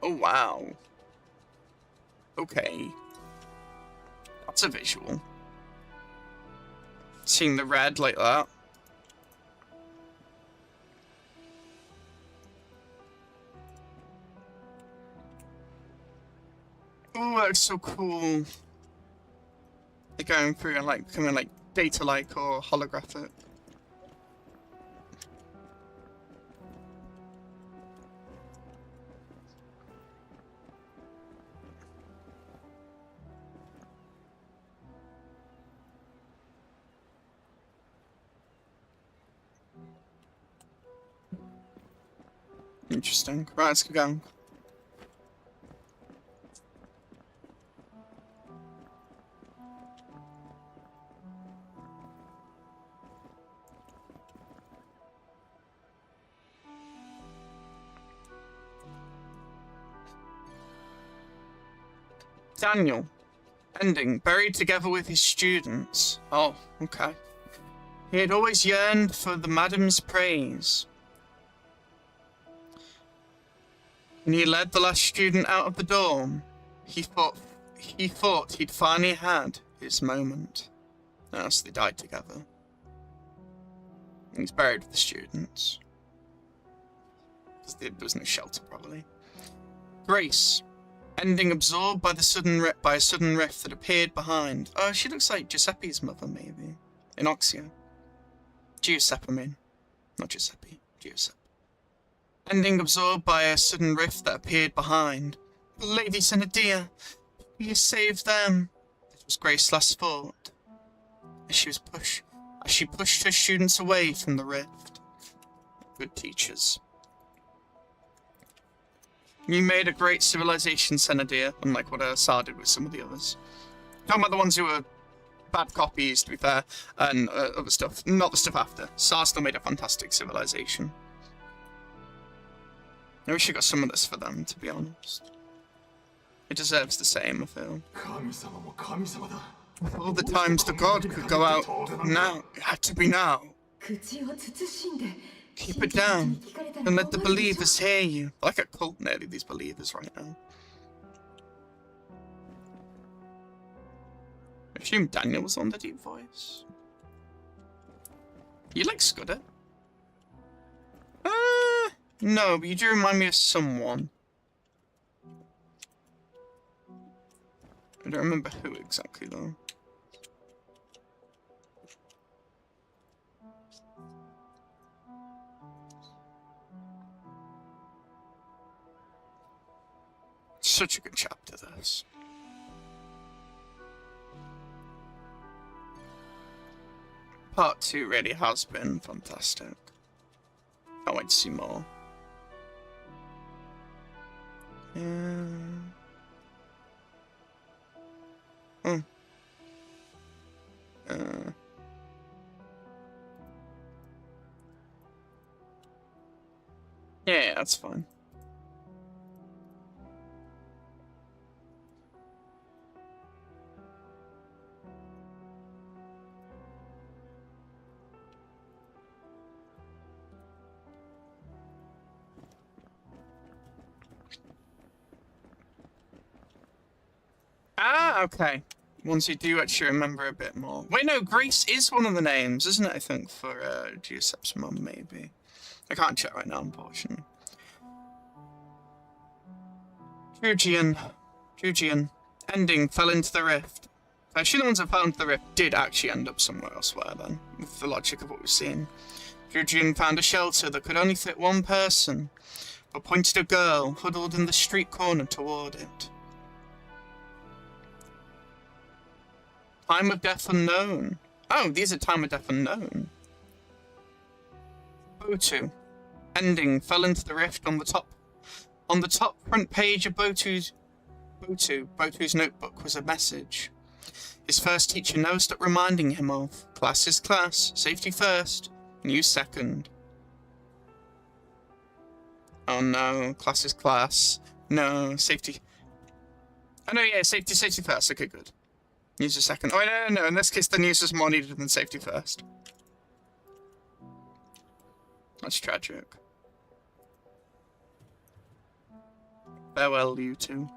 Oh, wow. Okay. That's a visual. Seeing the red like that. Oh, that's so cool. They're going through and like becoming like data-like or holographic. Interesting. Right, let's keep going. Daniel. Ending. Buried together with his students. Oh, okay. He had always yearned for the madam's praise. When he led the last student out of the dorm, he thought he'd finally had his moment. Oh, so they died together. And he's buried with the students. There was no shelter, probably. Grace. Ending absorbed by a sudden rift that appeared behind. Oh, she looks like Giuseppe's mother, maybe. Inoxia. Giuseppe, I mean. Not Giuseppe. Giuseppe. Ending absorbed by a sudden rift that appeared behind. The Lady Senadia, you saved them. It was Grace's last thought. As she pushed her students away from the rift. Good teachers. You made a great civilization, Senadia, unlike what Sar did with some of the others. Talking about the ones who were bad copies, to be fair, and other stuff. Not the stuff after. Sar still made a fantastic civilization. I wish I got some of this for them, to be honest. It deserves the same, I feel. With all the times the god could go out now, it had to be now. Keep it down, and let the believers hear you. Like a cult nearly, these believers right now. I assume Daniel was on the deep voice. You like Scudder? No, but you do remind me of someone. I don't remember who exactly, though. Such a good chapter, this. Part 2 really has been fantastic. Can't wait to see more. Oh. Yeah, that's fine. Ah, okay. Once you do actually remember a bit more. Wait, no, Grace is one of the names, isn't it? I think for Giuseppe's mum, maybe. I can't check right now, unfortunately. Jugian. Ending fell into the rift. Actually, the ones that fell into the rift did actually end up somewhere elsewhere then, with the logic of what we've seen. Jugian found a shelter that could only fit one person, but pointed a girl huddled in the street corner toward it. Time of death unknown. Oh, these are time of death unknown. Botu. Ending fell into the rift on the top front page of Botu's notebook was a message. His first teacher never stopped reminding him of class is class, safety first, you second. Oh no, class is class. No, safety. Oh no, yeah, safety first. Okay, good. User second. Oh no, in this case the news is more needed than safety first. That's tragic. Farewell, you two.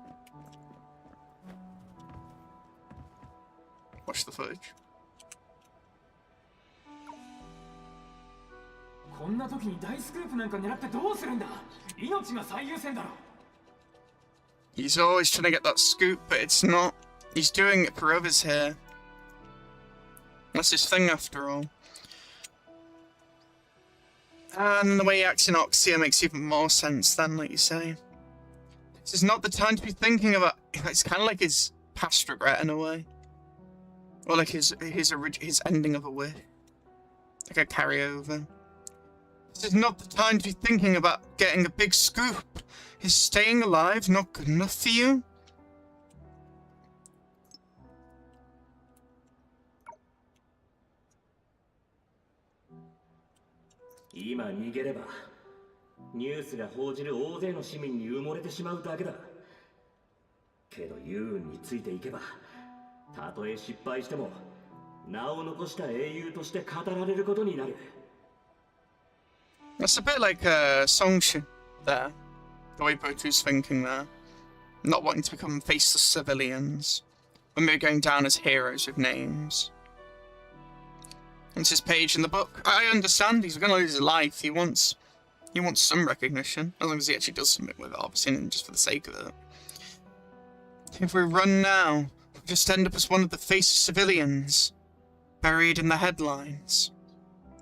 Watch the footage. こんな時に大スクープなんか狙ってどうするんだ。命が最優先だろ。 He's always trying to get that scoop, but it's not. He's doing it for others here. That's his thing after all. And the way he acts in Oxia makes even more sense then, like you say. This is not the time to be thinking about. It's kind of like his past regret in a way. Or like his ending of a wish. Like a carryover. This is not the time to be thinking about getting a big scoop. Is staying alive not good enough for you? Now 逃げればニュースが報じる大勢の市民に埋もれてしまうだけだ。けどユーンについていけば、たとえ失敗しても名を残した英雄として語られることになる。That's a bit like a Songshu there. The way Botu's thinking there. Not wanting to become faceless civilians. When they're going down as heroes with names. It's his page in the book. I understand, he's gonna lose his life. He wants some recognition. As long as he actually does something with it, obviously, and just for the sake of it. If we run now, we'll just end up as one of the faceless civilians. Buried in the headlines.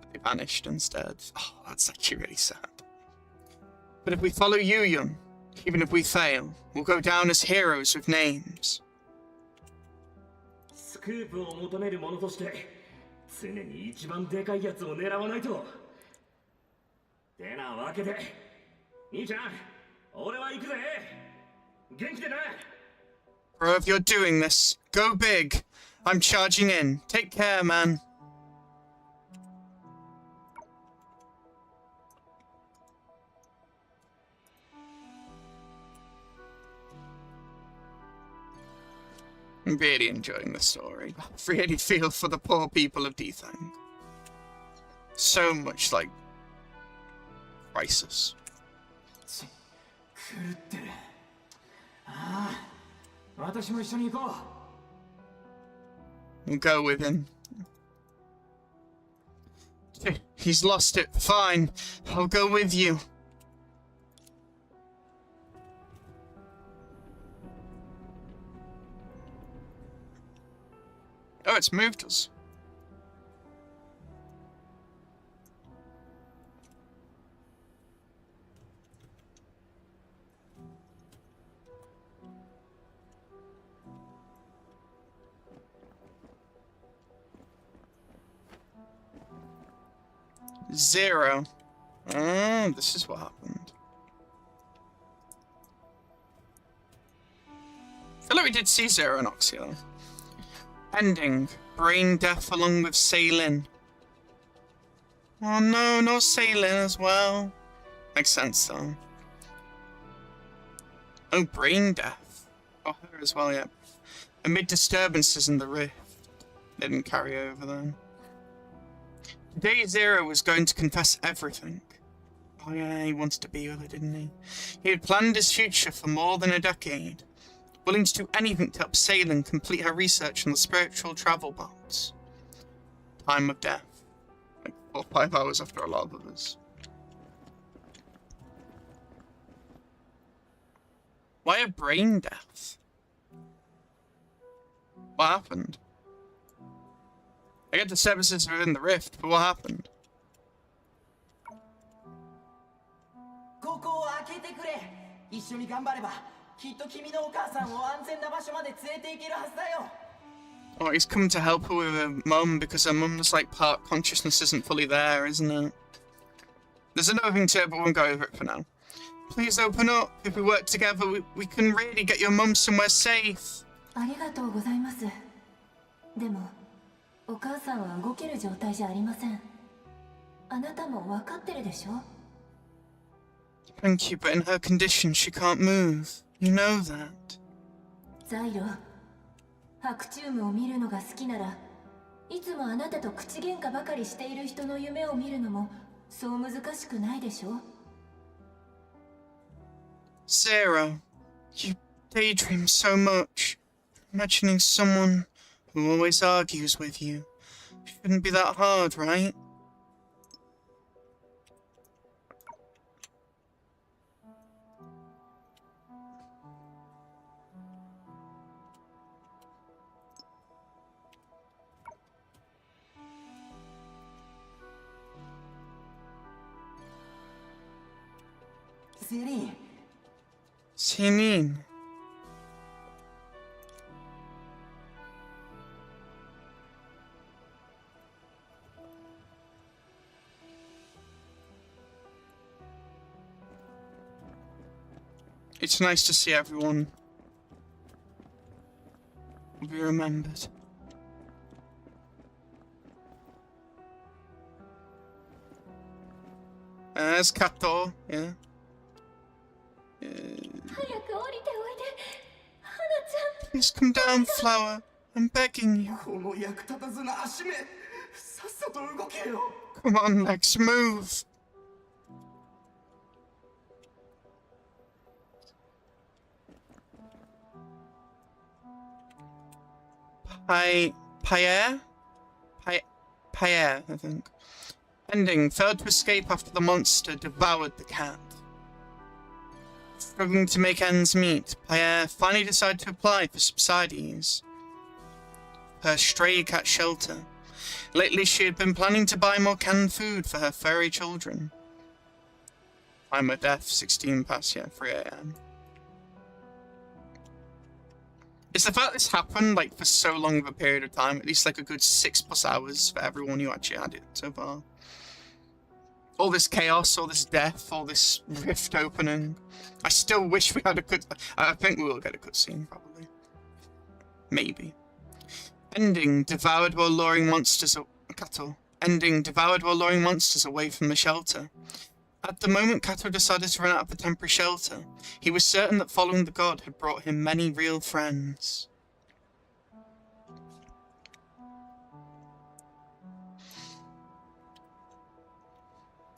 But they vanished instead. Oh, that's actually really sad. But if we follow Yuyun, even if we fail, we'll go down as heroes with names. スクープを求める者として常に一番でかいやつを狙わないと。てなわけで、兄ちゃん、俺は行くぜ。元気でな。Bro, if you're doing this, go big. I'm charging in. Take care, man. I'm really enjoying the story. I really feel for the poor people of Dethang. So much like crisis. 狂ってる。ああ、私も一緒に行こう。 We'll go with him. He's lost it. Fine. I'll go with you. Oh, it's moved us. Zero. This is what happened. we did see Zero and Oxy though. Ending. Brain death along with Sailing. Oh no, no Sailing as well. Makes sense though. Oh, brain death. Oh, her as well, yeah. Amid disturbances in the rift. They didn't carry over then. Today Zero was going to confess everything. Oh yeah, he wanted to be with her, didn't he? He had planned his future for more than a decade. Willing to do anything to help Sailing complete her research on the spiritual travel box. Time of death. Like 4 or 5 hours after a lot of others. Why a brain death? What happened? I get the services within the rift, but what happened? Oh, he's come to help her with her mum because her mum's like part consciousness isn't fully there, isn't it? There's another thing to it, but we won't go over it for now. Please open up. If we work together, we can really get your mum somewhere safe. ありがとうございます。でも、お母さんは動ける状態じゃありません。あなたも分かってるでしょ? Thank you, but in her condition, she can't move. You know that. ザイロ、白チュームを見るのが好きなら、いつもあなたと口喧嘩ばかりしている人の夢を見るのもそう難しくないでしょ? Sarah, you daydream so much. Imagining someone who always argues with you. Shouldn't be that hard, right? Celine. It's nice to see everyone be remembered. There's Kato, yeah. Please come down, Flower. I'm begging you. Come on, Lex, move. Pierre, I think. Ending. Failed to escape after the monster devoured the cat. Struggling to make ends meet, Pierre finally decided to apply for subsidies. Her stray cat shelter. Lately she had been planning to buy more canned food for her furry children. Time of death, 16 past, 3 AM. It's the fact this happened, like, for so long of a period of time, at least, like, a good 6+ hours for everyone who actually had it so far. All this chaos, all this death, all this rift opening. I still wish we had a good... I think we will get a cutscene, probably. Maybe. Ending, devoured while luring monsters... Kato. Ending, devoured while luring monsters away from the shelter. At the moment Kato decided to run out of the temporary shelter, he was certain that following the god had brought him many real friends.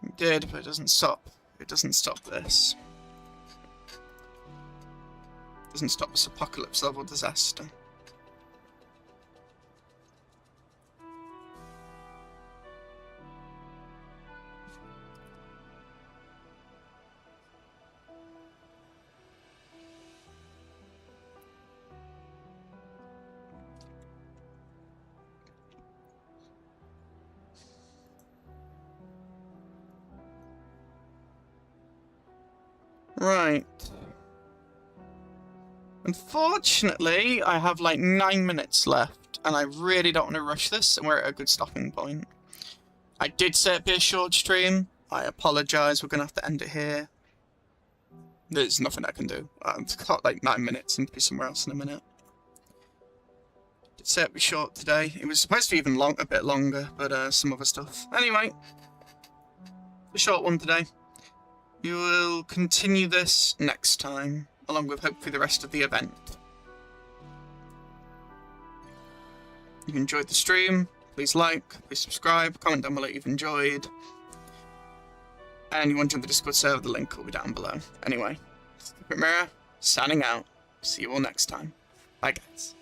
It did, but it doesn't stop. It doesn't stop this. It doesn't stop this apocalypse level disaster. Right. Unfortunately, I have like 9 minutes left, and I really don't want to rush this, and we're at a good stopping point. I did say it'd be a short stream. I apologise, we're going to have to end it here. There's nothing I can do. I've got like 9 minutes and be somewhere else in a minute. Say it'd be short today. It was supposed to be even a bit longer, but some other stuff. Anyway, a short one today. We will continue this next time, along with hopefully the rest of the event. If you enjoyed the stream, please like, please subscribe, comment down below if you've enjoyed. And you want to join the Discord server, the link will be down below. Anyway, Secret Mirror, signing out. See you all next time. Bye guys.